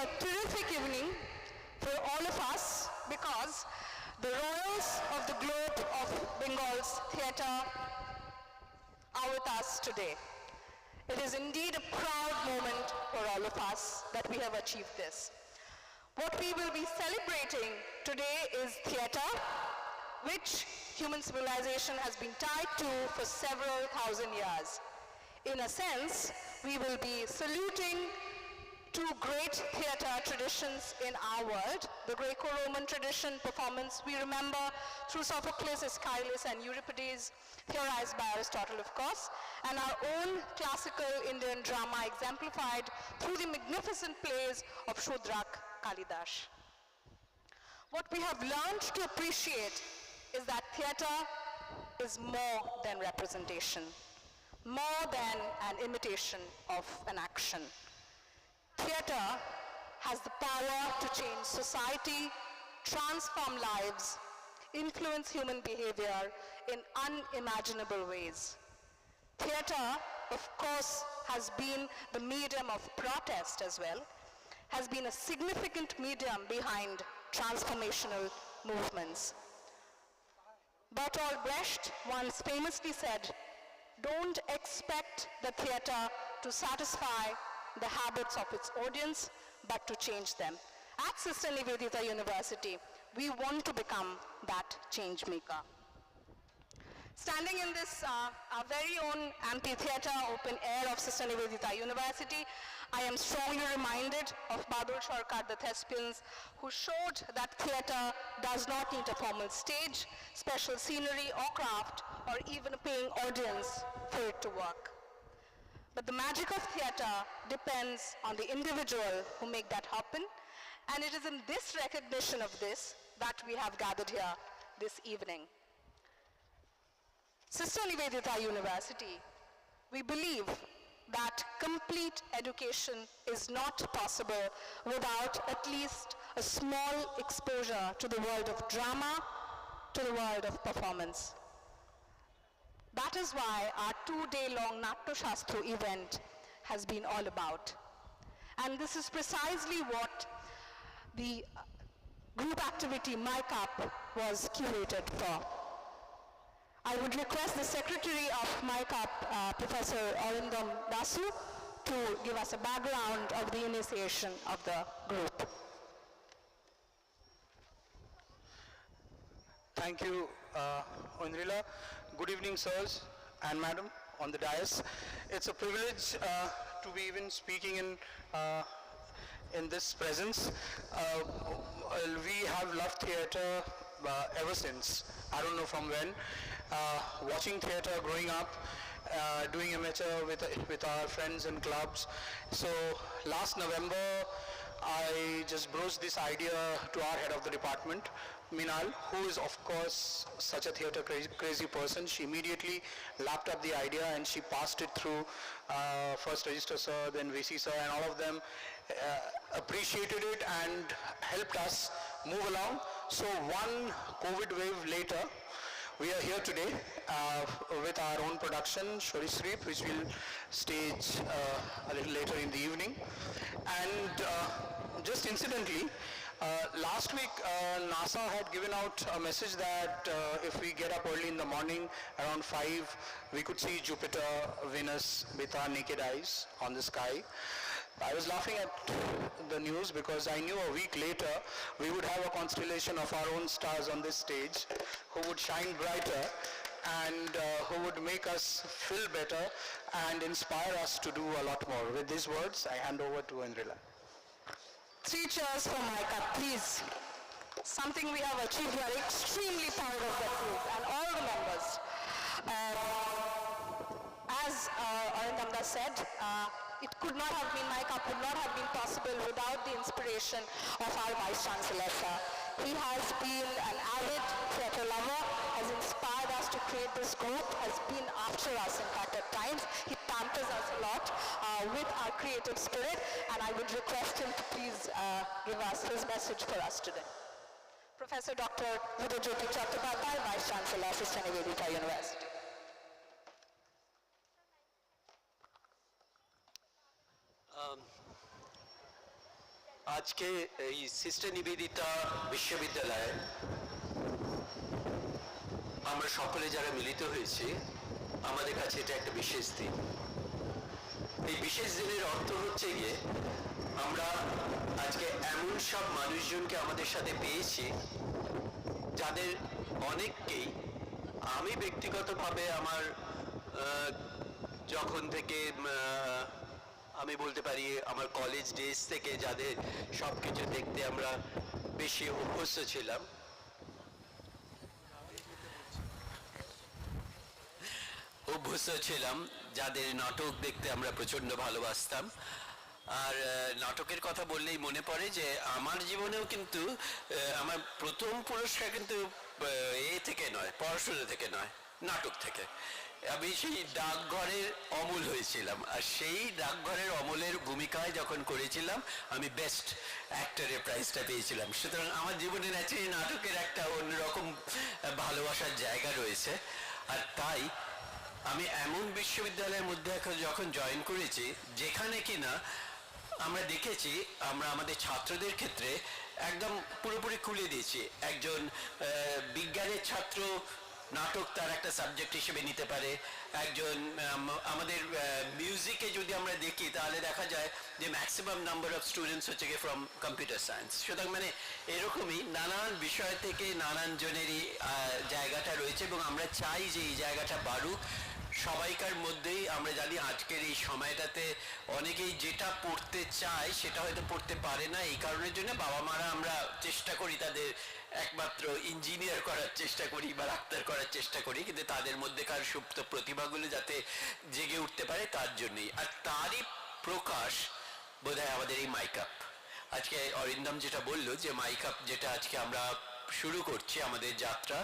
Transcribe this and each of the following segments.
a terrific evening for all of us because the royals of the globe of Bengal's theatre are with us today. It is indeed a proud moment for all of us that we have achieved this. What we will be celebrating today is theatre, which human civilization has been tied to for several thousand years. In a sense, we will be saluting two great theatre traditions in our world, the Greco-Roman tradition performance we remember through Sophocles, Aeschylus and Euripides, theorized by Aristotle of course, and our own classical Indian drama exemplified through the magnificent plays of Shudrak Kalidas. What we have learned to appreciate is that theatre is more than representation, more than an imitation of an action. Theatre has the power to change society, transform lives, influence human behavior in unimaginable ways. Theatre, of course, has been the medium of protest as well, has been a significant medium behind transformational movements. Bertolt Brecht once famously said, "Don't expect the theatre to satisfy the habits of its audience, but to change them." At Sister Nivedita University, we want to become that change maker. Standing in this our very own amphitheatre open air of Sister Nivedita University, I am strongly reminded of Badul Sarkar, the thespians, who showed that theatre does not need a formal stage, special scenery or craft, or even a paying audience for it to work. But the magic of theatre depends on the individual who make that happen, and it is in this recognition of this that we have gathered here this evening. Sister Nivedita University, we believe that complete education is not possible without at least a small exposure to the world of drama, to the world of performance. That is why our 2-day-long Natya Sashtra event has been all about. And this is precisely what the group activity My Cup was curated for. I would request the secretary of My Cup, Professor Arindam Basu, to give us a background of the initiation of the group. Thank you, Indrila. Good evening, sirs and madam on the dais. It's a privilege to be even speaking in this presence. We have loved theatre ever since. I don't know from when. Watching theatre growing up, doing amateur with our friends and clubs. So last November, I just broached this idea to our head of the department, Minal, who is of course such a theatre crazy person. She immediately lapped up the idea and she passed it through first Register Sir, then VC Sir, and all of them appreciated it and helped us move along. So one COVID wave later, we are here today with our own production, Shori Sreep, which we'll stage a little later in the evening. And just incidentally, last week NASA had given out a message that if we get up early in the morning around 5, we could see Jupiter, Venus with our naked eyes on the sky. I was laughing at the news because I knew a week later we would have a constellation of our own stars on this stage who would shine brighter and who would make us feel better and inspire us to do a lot more. With these words, I hand over to Indrila. 3 cheers for My Cup, please. Something we have achieved. We are extremely proud of that group and all the members. As Arindam said, it could not have been, My Cup would not have been possible without the inspiration of our Vice Chancellor, sir. He has been an avid theatre lover, has inspired us to create this group, has been after us in fact at times. He pampers us a lot with our creative spirit, and I would request him to please give us his message for us today. Professor Dr. Vidajyoti Chattopadhyay, Vice Chancellor, Sister Nivedita University. আজকে এই sister Nivedita বিশ্ববিদ্যালয়ে আমরা সকলে যারা মিলিত হয়েছি, আমাদের কাছে এটা একটা বিশেষ দিন। এই বিশেষ দিনের অর্থ হচ্ছে গিয়ে আমরা আজকে এমন সব মানুষজনকে আমাদের সাথে পেয়েছি যাদের অনেককেই আমি ব্যক্তিগতভাবে আমার যখন থেকে আমি বলতে পারি আমার কলেজ ডেজ থেকে যাদের সব কিছু দেখতে আমরা বেশি অভ্যস্ত ছিলাম, যাদের নাটক দেখতে আমরা প্রচণ্ড ভালোবাসতাম। আর নাটকের কথা বললেই মনে পড়ে যে আমার জীবনেও কিন্তু আমার প্রথম পুরস্কার কিন্তু এ থেকে নয়, পড়াশোনা থেকে নয়, নাটক থেকে। আমি সেই ডাকঘরের অমল হয়েছিলাম, আর সেই ডাকঘরের অমলের ভূমিকায় যখন করেছিলাম আমি বেস্ট অ্যাক্টরের প্রাইজটা পেয়েছিলাম। সুতরাং আমার জীবনে ন্যাচারালি নাটকের একটা অন্যরকম ভালোবাসার জায়গা রয়েছে। আর তাই আমি এমন বিশ্ববিদ্যালয়ের মধ্যে যখন জয়েন করেছি যেখানে কিনা আমরা দেখেছি আমরা আমাদের ছাত্রদের ক্ষেত্রে একদম পুরোপুরি খুলে দিয়েছি। একজন বিজ্ঞানের ছাত্র নাটক তার একটা সাবজেক্ট হিসেবে নিতে পারে, একজন আমাদের মিউজিকে যদি আমরা দেখি তাহলে দেখা যায় যে ম্যাক্সিমাম নাম্বার অফ স্টুডেন্টস হচ্ছে গিয়ে ফ্রম কম্পিউটার সায়েন্স। সুতরাং মানে এরকমই নানান বিষয় থেকে নানান জনেরই জায়গাটা রয়েছে এবং আমরা চাই যে এই জায়গাটা বাড়ুক সবাইকার মধ্যেই। আমরা জানি আজকের এই সময়টাতে অনেকেই যেটা পড়তে চায় সেটা হয়তো পড়তে পারে না, এই কারণের জন্য বাবা মারা আমরা চেষ্টা করি তাদের একমাত্র ইঞ্জিনিয়ার করার চেষ্টা করি বা ডাক্তার করার চেষ্টা করি, কিন্তু তাদের মধ্যেকার সুপ্ত প্রতিভাগুলো যাতে জেগে উঠতে পারে তার জন্যই। আর তারই প্রকাশ বোধহয় আমাদের এই মাইকআপ। আজকে অরিন্দম যেটা বললো যে মাইকআপ যেটা আজকে আমরা শুরু করছি আমাদের যাত্রা,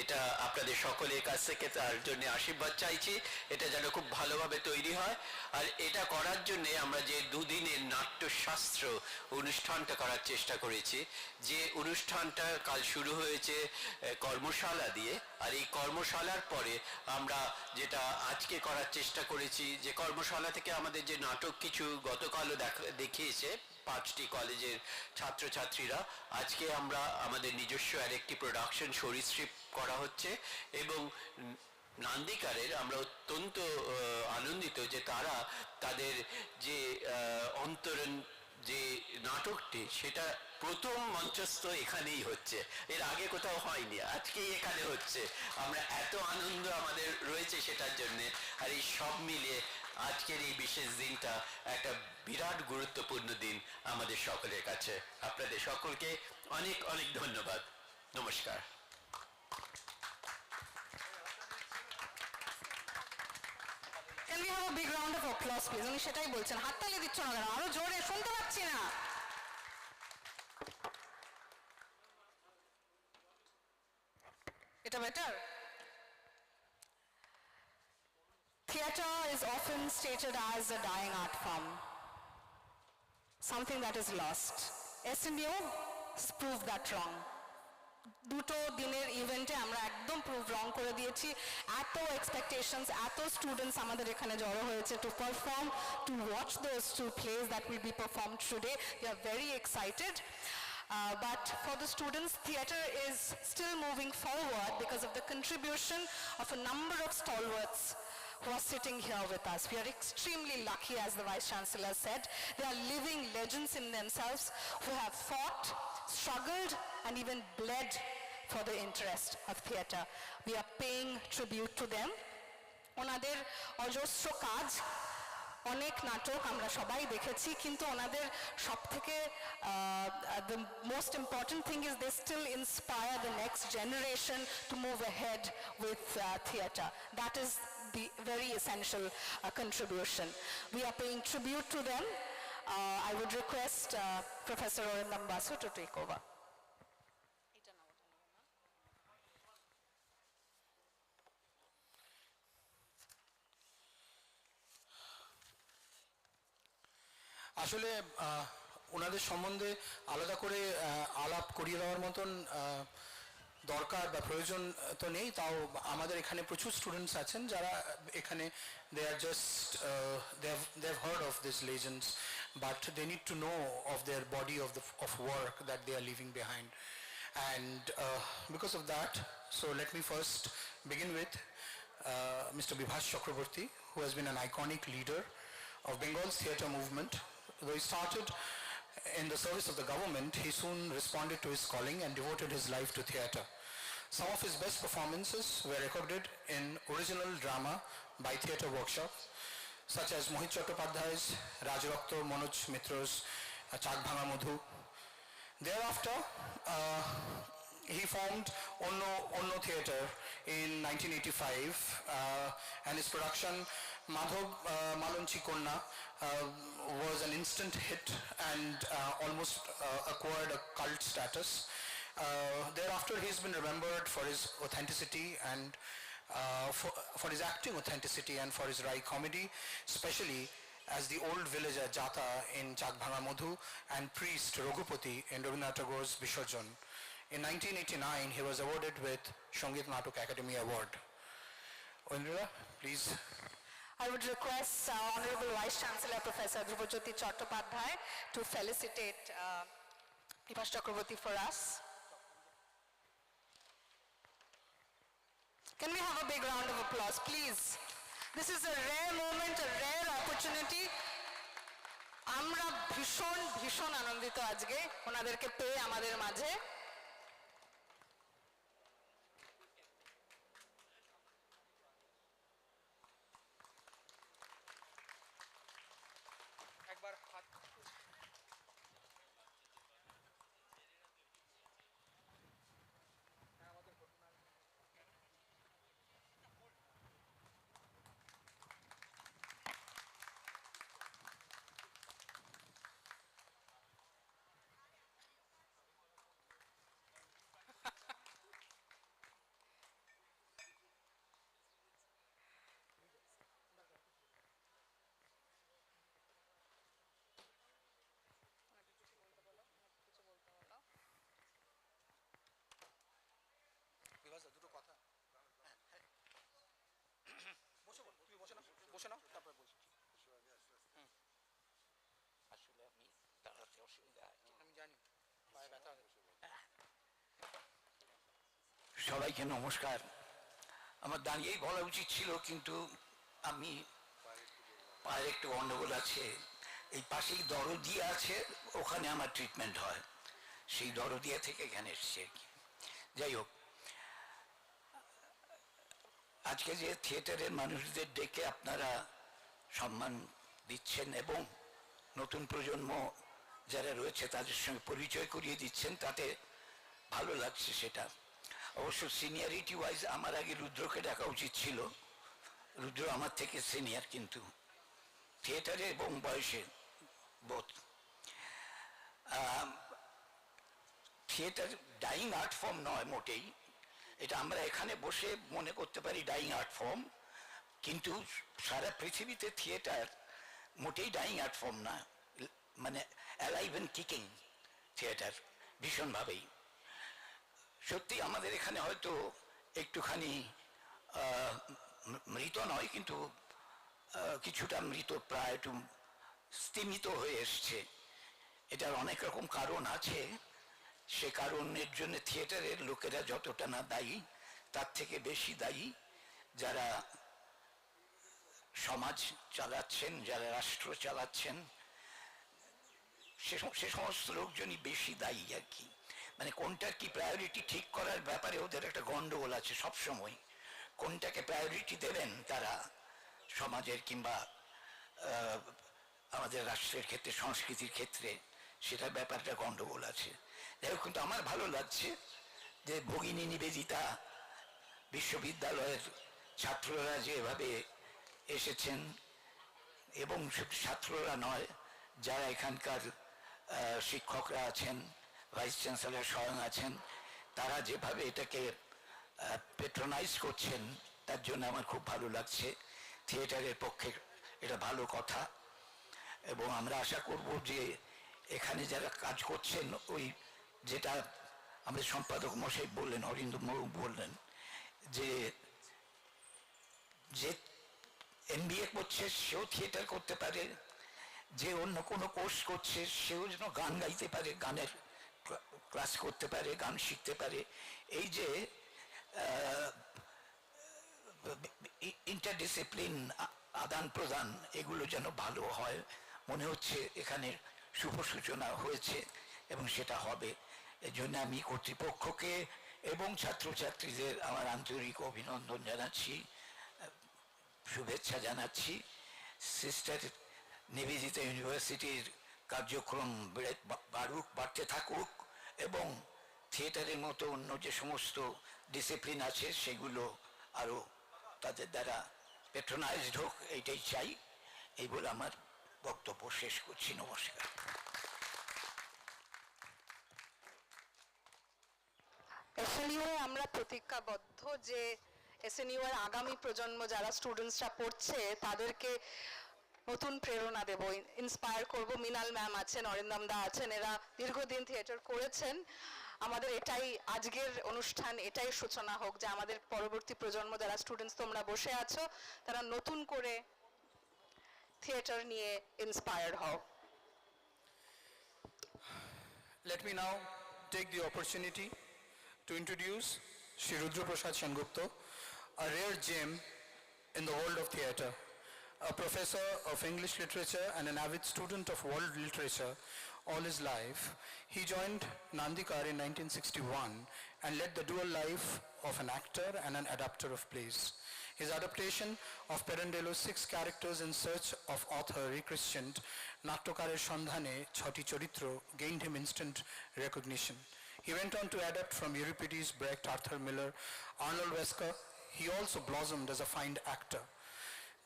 এটা আপনাদের সকলের কাছ থেকে তার জন্য আশীর্বাদ চাইছি। এটা যেন খুব ভালোভাবে তৈরি হয়। আর এটা করার জন্য আমরা যে দুদিনের নাট্যশাস্ত্র অনুষ্ঠানটা করার চেষ্টা করেছি, যে অনুষ্ঠানটা কাল শুরু হয়েছে কর্মশালা দিয়ে, আর এই কর্মশালার পরে আমরা যেটা আজকে করার চেষ্টা করেছি যে কর্মশালা থেকে আমাদের যে নাটক কিছু গতকালও দেখিয়েছে 5টি কলেজের ছাত্রছাত্রীরা, আজকে আমরা আমাদের নিজস্ব আরেকটি প্রোডাকশন সরীসৃপ করা হচ্ছে। এবং নান্দিকারের আমরা অত্যন্ত আনন্দিত যে তারা তাদের যে অন্তরণ যে নাটকটি সেটা প্রথম মঞ্চস্থ এখানেই হচ্ছে, এর আগে কোথাও হয়নি, আজকেই এখানে হচ্ছে। আমরা এত আনন্দ আমাদের রয়েছে সেটার জন্যে। আর এই সব মিলিয়ে আজকের এই বিশেষ দিনটা একটা বিরাট গুরুত্বপূর্ণ দিন আমাদের সকলের কাছে। আপনাদের সকলকে অনেক অনেক ধন্যবাদ। নমস্কার। Can we have a big round of applause please? উনি সেটাই বলছেন, হাততালি দিচ্ছ না কেন? আরো জোরে, শুনতে পাচ্ছি না। এটা better? Theatre is often stated as a dying art form, something that is lost. SNU proved that wrong. দুটো দিনের ইভেন্টে আমরা একদম প্রুভ রং করে দিয়েছি। এত এক্সপেকটেশনস, এত স্টুডেন্টস আমাদের এখানে জড়ো হয়েছে to perform, to watch those two plays that will be performed today. We are very excited. But for the students, theatre is still moving forward because of the contribution of a number of stalwarts who are sitting here with us. We are extremely lucky, as the Vice Chancellor said. They are living legends in themselves who have fought, struggled, and even bled for the interest of theatre. We are paying tribute to them. ওনাদের অজস্র কাজ, অনেক নাটক আমরা সবাই দেখেছি, কিন্তু ওনাদের সব থেকে the most important thing is they still inspire the next generation to move ahead with theatre. That is the very essential contribution. We are paying tribute to them. I would request Professor Orindam Basu to take over. আসলে ওনাদের সম্বন্ধে আলাদা করে আলাপ করিয়ে দেওয়ার মতন দরকার বা প্রয়োজন তো নেই, তাও আমাদের এখানে প্রচুর স্টুডেন্টস আছেন যারা এখানে they are just they have heard of these legends but they need to know of their body of work that they are leaving behind. And because of that, so let me first begin with Mr. Bibhas Chakraborty, who has been an iconic leader of Bengal's theatre movement. Though he started in the service of the government, he soon responded to his calling and devoted his life to theatre. Some of his best performances were recorded in original drama by theatre workshop, such as Mohit Chattopadhyay's Rajrakto, Manoj Mitra's Chak Bhanga Madhu. Thereafter, he formed Onno Theatre in 1985, and his production Madhav Malonchi Konna was an instant hit and almost acquired a cult status. Thereafter, he's been remembered for his authenticity and for his acting authenticity and for his wry comedy, especially as the old villager Jata in Chak Bhanga Madhu and priest Raghupati in Rabindranath Tagore's Visarjan. In 1989, he was awarded with Sangeet Natok Academy Award. Indira, please. I would request Honorable Vice Chancellor Professor Dhrubajyoti Chattopadhyay to felicitate Bibhas Chakraborty for us. Can we have a big round of applause, please? This is a rare moment, a rare opportunity. আমরা ভীষণ ভীষণ আনন্দিত আজকে ওনাদেরকে পেয়ে আমাদের মাঝে। একবার হাত দুটো কথা বসে বল, তুমি বসে নাও তারপরে বলছি। আসলে আমি দাঁড়াতে অসুবিধা আছে, আমি জানি পায়ে ব্যথা। সবাইকে নমস্কার। আমার দাঁড়িয়েই বলা উচিত ছিল, কিন্তু আমি পায়ের একটু গন্ডগোল আছে। এই পাশেই দরদিয়া আছে, ওখানে আমার ট্রিটমেন্ট হয়, সেই দরদিয়া থেকে এখানে এসছে আর কি। যাই হোক, আজকে যে থিয়েটারের মানুষদের ডেকে আপনারা সম্মান দিচ্ছেন এবং নতুন প্রজন্ম যারা রয়েছে তাদের সঙ্গে পরিচয় করিয়ে দিচ্ছেন, তাতে ভালো লাগছে। সেটা অবশ্য সিনিয়রিটি ওয়াইজ আমার আগে রুদ্রকে ডাকা উচিত ছিল, রুদ্র আমার থেকে সিনিয়র, কিন্তু থিয়েটারে এবং বয়সে বোধ। থিয়েটার ডাইং আর্ট ফর্ম নয় মোটেই, এটা আমরা এখানে বসে মনে করতে পারি ডাইং আর্ট ফর্ম, কিন্তু সারা পৃথিবীতে থিয়েটার মোটেই ডাইং আর্ট ফর্ম না, মানে অ্যালাইভ অ্যান্ড কিকিং থিয়েটার ভীষণভাবেই। সত্যি আমাদের এখানে হয়তো একটুখানি মৃত নয়, কিন্তু কিছুটা মৃত প্রায় একটু স্তিমিত হয়ে এসছে। এটার অনেক রকম কারণ আছে, সে কারণের জন্য থিয়েটারের লোকেরা যতটা না দায়ী, তার থেকে বেশি দায়ী যারা সমাজ চালাচ্ছেন, যারা রাষ্ট্র চালাচ্ছেন, সে সমস্ত লোকজনই বেশি দায়ী আর কি। মানে কোনটার কি প্রায়োরিটি ঠিক করার ব্যাপারে ওদের একটা গন্ডগোল আছে সবসময়। কোনটাকে প্রায়োরিটি দেবেন তারা সমাজের কিংবা আমাদের রাষ্ট্রের ক্ষেত্রে, সংস্কৃতির ক্ষেত্রে, সেটার ব্যাপারটা গন্ডগোল আছে। যাই হোক, কিন্তু আমার ভালো লাগছে যে ভগিনী নিবেদিতা বিশ্ববিদ্যালয়ের ছাত্ররা যেভাবে এসেছেন, এবং ছাত্ররা নয়, যারা এখানকার শিক্ষকরা আছেন, ভাইস চ্যান্সেলর স্বয়ং আছেন, তারা যেভাবে এটাকে পেট্রোনাইজ করছেন, তার জন্য আমার খুব ভালো লাগছে। থিয়েটারের পক্ষে এটা ভালো কথা, এবং আমরা আশা করব যে এখানে যারা কাজ করছেন, ওই যেটা আমাদের সম্পাদক মশাই বললেন, অরিন্দম বললেন, যে যে MBA করছে সেও থিয়েটার করতে পারে, যে অন্য কোনো কোর্স করছে সেও যেন গান গাইতে পারে, গানের ক্লাস করতে পারে, গান শিখতে পারে। এই যে ইন্টারডিসিপ্লিন আদান প্রদান এগুলো যেন ভালো হয়, মনে হচ্ছে এখানে শুভ সূচনা হয়েছে এবং সেটা হবে। এজন্য আমি কর্তৃপক্ষকে এবং ছাত্রছাত্রীদের আমার আন্তরিক অভিনন্দন জানাচ্ছি, শুভেচ্ছা জানাচ্ছি। সিস্টার নিবেদিতা ইউনিভার্সিটির কার্যক্রম বাড়তে থাকুক এবং থিয়েটারের মতো অন্য যে সমস্ত ডিসিপ্লিন আছে সেগুলো আরও তাদের দ্বারা পেট্রোনাইজড হোক, এইটাই চাই। এই বলে আমার বক্তব্য শেষ করছি। নমস্কার। SNU এ আমরা প্রতিজ্ঞাবদ্ধ যে SNU এর আগামী প্রজন্ম যারা স্টুডেন্টসরা পড়ছে তাদেরকে নতুন প্রেরণা দেব, ইন্সপায়ার করব। মৃণাল ম্যাম আছেন, অরিন্দম দা আছেন, এরা দীর্ঘদিন থিয়েটার করেছেন। আমাদের এটাই আজকের অনুষ্ঠান, এটাই সূচনা হোক যে আমাদের পরবর্তী প্রজন্ম যারা স্টুডেন্টস তোমরা বসে আছো তারা নতুন করে থিয়েটার নিয়ে ইন্সপায়ার্ড হও। Let me now take the opportunity to introduce Shri Rudra Prasad Sengupta, a rare gem in the world of theatre, a professor of English literature and an avid student of world literature all his life. He joined Nandikar in 1961 and led the dual life of an actor and an adapter of plays. His adaptation of Pirandello's 6 characters in search of author rechristened Nattokarer Sandhane Chhoti Charitro gained him instant recognition. He went on to adapt from Euripides, Brecht, Arthur Miller, Arnold Wesker. He also blossomed as a fine actor.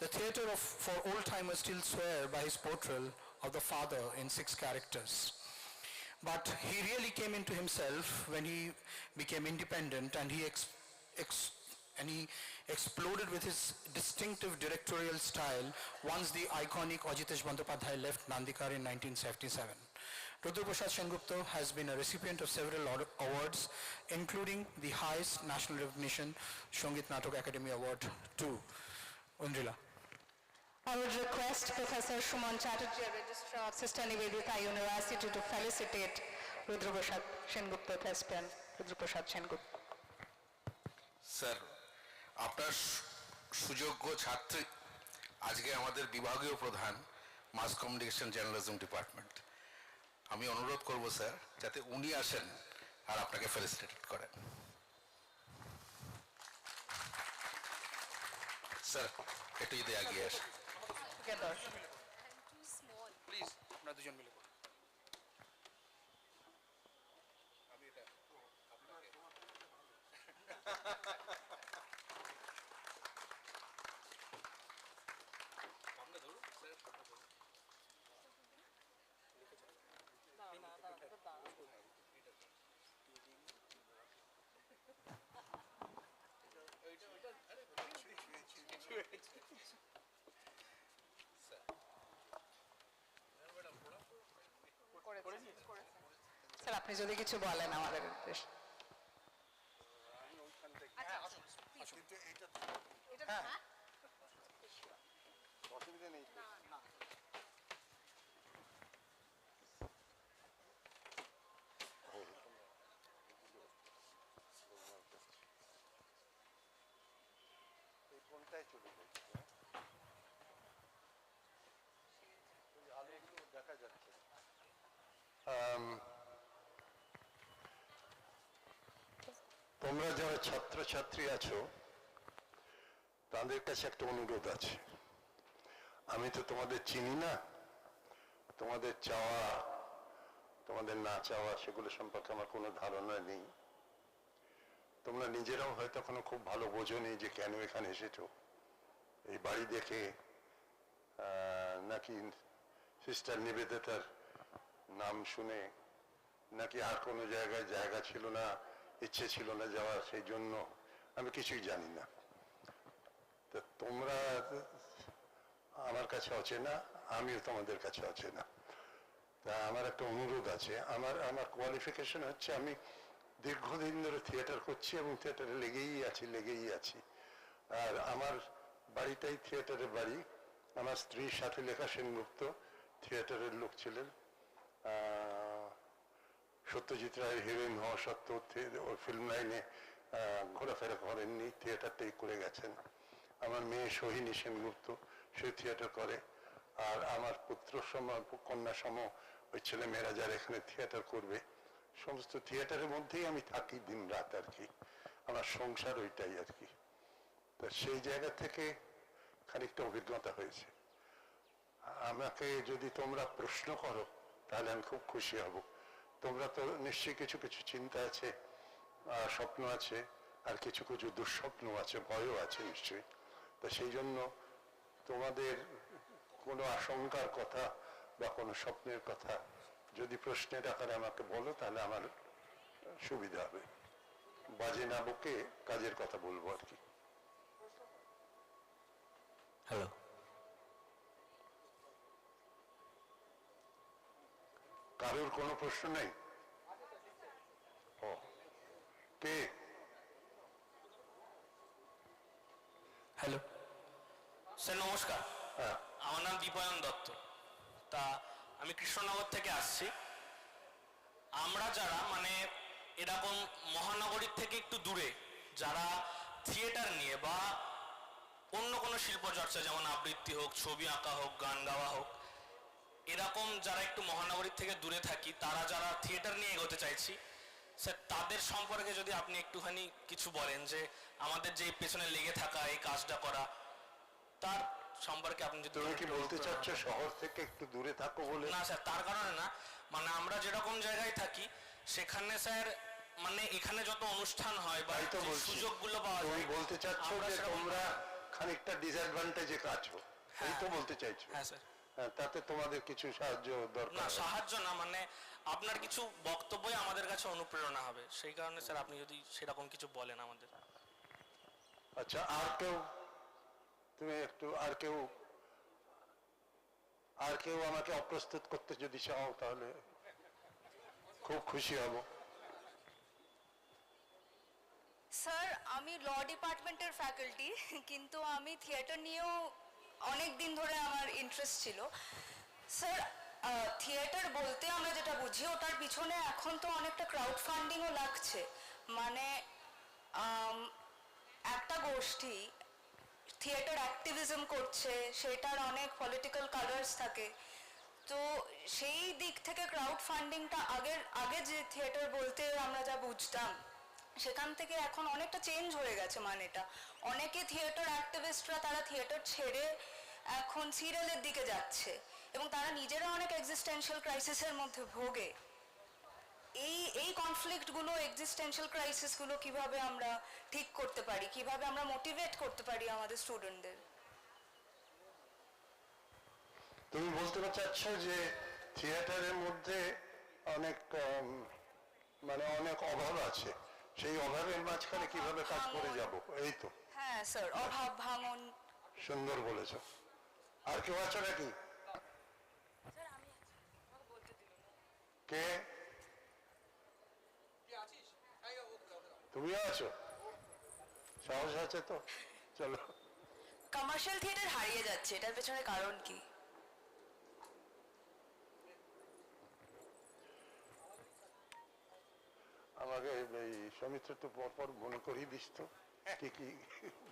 The theatre for old-timers still swear by his portrayal of the father in 6 characters. But he really came into himself when he became independent, and he exploded with his distinctive directorial style once the iconic Ajitesh Bandyopadhyay left Nandikar in 1977. Rudra Prasad Sengupta has been a recipient of several awards, including the highest national recognition, Sangit Natok Academy Award 2. Undrila. I would request Professor Shuman Chatterjee, Registrar of Sister Nivedita University, to felicitate Rudra Prasad Sengupta, thespian Rudra Prasad Sengupta. Sir, আপনার সুযোগ্য ছাত্রী আজকে আমাদের বিভাগীয় প্রধান মাস communication journalism department. আমি অনুরোধ করব স্যার যাতে উনি আসেন আর আপনাকে ফেলিসিটেট করেন। স্যার একটু যদি এগিয়ে আসেন। প্লিজ আপনারা দুজন মিলে স্যার আপনি যদি কিছু বলেন আমাদের উদ্দেশ্যে। অসুবিধা নেই। এই ফোনটাই চলে যাচ্ছে, আলোগুলো দেখা যাচ্ছে। তোমরা যারা ছাত্রছাত্রী আছো তাদের কাছে একটা অনুরোধ আছে। আমি তো তোমাদের চিনি না, তোমাদের চাওয়া তোমাদের না চাওয়া সেগুলো সম্পর্কে আমার কোনো ধারণা নেই। তোমরা নিজেরাও হয়তো এখনো খুব ভালো বোঝোনি যে কেন এখানে এসেছো। এই বাড়ি দেখে নাকি সিস্টার নিবেদিতার নাম শুনে, নাকি আর কোনো জায়গায় জায়গা ছিল না, ইচ্ছে ছিল না যাওয়ার, সেই জন্য আমি কিছুই জানি না। তো তোমরা আমার কাছে অচেনা, আমিও তোমাদের কাছে অচেনা। তা আমার একটা অনুরোধ আছে। আমার কোয়ালিফিকেশন হচ্ছে আমি দীর্ঘদিন ধরে থিয়েটার করছি এবং থিয়েটারে লেগেই আছি। আর আমার বাড়িটাই থিয়েটারের বাড়ি। আমার স্ত্রীর সাথে লেখা সেনগুপ্ত থিয়েটারের লোক ছিলেন। সত্যজিৎ রায়ের হিরোইন হওয়া সত্ত্বেও ওই ফিল্ম লাইনে ঘোরাফেরা করেননি, থিয়েটারটাই করে গেছেন। আমার মেয়ে সোহিনী সেনগুপ্ত, সে থিয়েটার করে। আর আমার পুত্র সম, কন্যা সম ওই ছেলে মেয়েরা যারা এখানে থিয়েটার করবে, সমস্ত থিয়েটারের মধ্যেই আমি থাকি দিন রাত আর কি। আমার সংসার ওইটাই আর কি। তো সেই জায়গা থেকে খানিকটা অভিজ্ঞতা হয়েছে। আমাকে যদি তোমরা প্রশ্ন করো তাহলে আমি খুব খুশি হব। তোমরা তো নিশ্চয়ই কিছু কিছু চিন্তা আছে, স্বপ্ন আছে, আর কিছু কিছু দুঃস্বপ্ন আছে, ভয়ও আছে নিশ্চয়ই। তো সেই জন্য তোমাদের কোনো আশঙ্কার কথা বা কোনো স্বপ্নের কথা যদি প্রশ্নের আকারে আমাকে বলো তাহলে আমার সুবিধা হবে। বাজে না বকে কাজের কথা বলবো আর কি। হ্যালো, কারোর কোনো প্রশ্ন নেই? ও, কে? হ্যালো স্যার, নমস্কার। হ্যাঁ, আমার নাম দীপায়ন দত্ত। তা আমি কৃষ্ণনগর থেকে আসছি। আমরা যারা মানে এরকম মহানগরীর থেকে একটু দূরে, যারা থিয়েটার নিয়ে বা অন্য কোনো শিল্পচর্চা যেমন আবৃত্তি হোক, ছবি আঁকা হোক, গান গাওয়া হোক, এরকম যারা একটু মহানগরীর থেকে দূরে থাকি, তারা যারা থিয়েটার নিয়ে এগোতে চাইছি, স্যার তাদের সম্পর্কে যদি আপনি একটুখানি কিছু বলেন, যে আমাদের যে পেছনে লেগে থাকা এই কাজটা করা, তার সম্পর্কে আপনি যদি। তুমি কি বলতে চাচ্ছ শহর থেকে একটু দূরে থাকো বলে? না স্যার, তার কারণে না, মানে আমরা যেরকম জায়গায় থাকি সেখানে স্যার, মানে এখানে যত অনুষ্ঠান হয় বা তাই তো যে বলছি। সুযোগগুলো পাওয়া যায়, তুমি বলতে চাচ্ছ আমরা যে সেরকম- তোমরা খানিকটা ডিসঅ্যাডভান্টেজে আছো, এই তো বলতে চাইছো? হ্যাঁ স্যার। হ্যাঁ, তাতে তোমাদের কিছু সাহায্য না, দরকার। সাহায্য না, মানে আপনার কিছু বক্তব্যই আমাদের কাছে অনুপ্রেরণা হবে, সেই কারণে স্যার আপনি যদি সেরকম কিছু বলেন আমাদের। আচ্ছা, আর কেউ? তুমি একটু আর কেউ আমাকে অপ্রস্তুত করতে যদি চাও তাহলে খুব খুশি হব। স্যার, আমি ল ডিপার্টমেন্টের ফ্যাকাল্টি, কিন্তু আমি থিয়েটার নিয়েও অনেক দিন ধরে আমার ইন্টারেস্ট ছিল। স্যার, থিয়েটার বলতে আমরা যেটা বুঝি, ওটার পিছনে এখন তো অনেকটা ক্রাউড ফান্ডিংও লাগছে। মানে একটা গোষ্ঠী থিয়েটার অ্যাক্টিভিজম করছে, সেটার অনেক পলিটিক্যাল কালার্স থাকে। তো সেই দিক থেকে ক্রাউড ফান্ডিংটা আগে যে থিয়েটার বলতে আমরা যা বুঝতাম, সেখান থেকে এখন অনেকটা চেঞ্জ হয়ে গেছে মানেটা। অনেকে থিয়েটার অ্যাক্টিভিস্টরা তারা থিয়েটার ছেড়ে এখন সিরিয়ালের দিকে যাচ্ছে, এবং তারা নিজেরা অনেক এক্সিস্টেন্সিয়াল ক্রাইসিসের মধ্যে ভোগে। এই কনফ্লিক্টগুলো, এক্সিস্টেন্সিয়াল ক্রাইসিসগুলো কিভাবে আমরা ঠিক করতে পারি, কিভাবে আমরা মোটিভেট করতে পারি আমাদের স্টুডেন্টদের? তুমি বলতে চাচ্ছ যে থিয়েটারের মধ্যে অনেক মানে অনেক অভাব আছে, সেই অভাবের মাঝখানে কিভাবে কাজ করে যাব, এই তো? হ্যাঁ স্যার, অভাব ভাঙন। সুন্দর বলেছ। আর কেউ আছো নাকি? কে? তুমিও আছো? সাহস আছে তো? চলো। কমার্শিয়াল থিয়েটার হারিয়ে যাচ্ছে, এটার পেছনে কারণ কি? আমাকে এই সৌমিত্র তো পরপর মনে করিয়ে দিস তো কি কি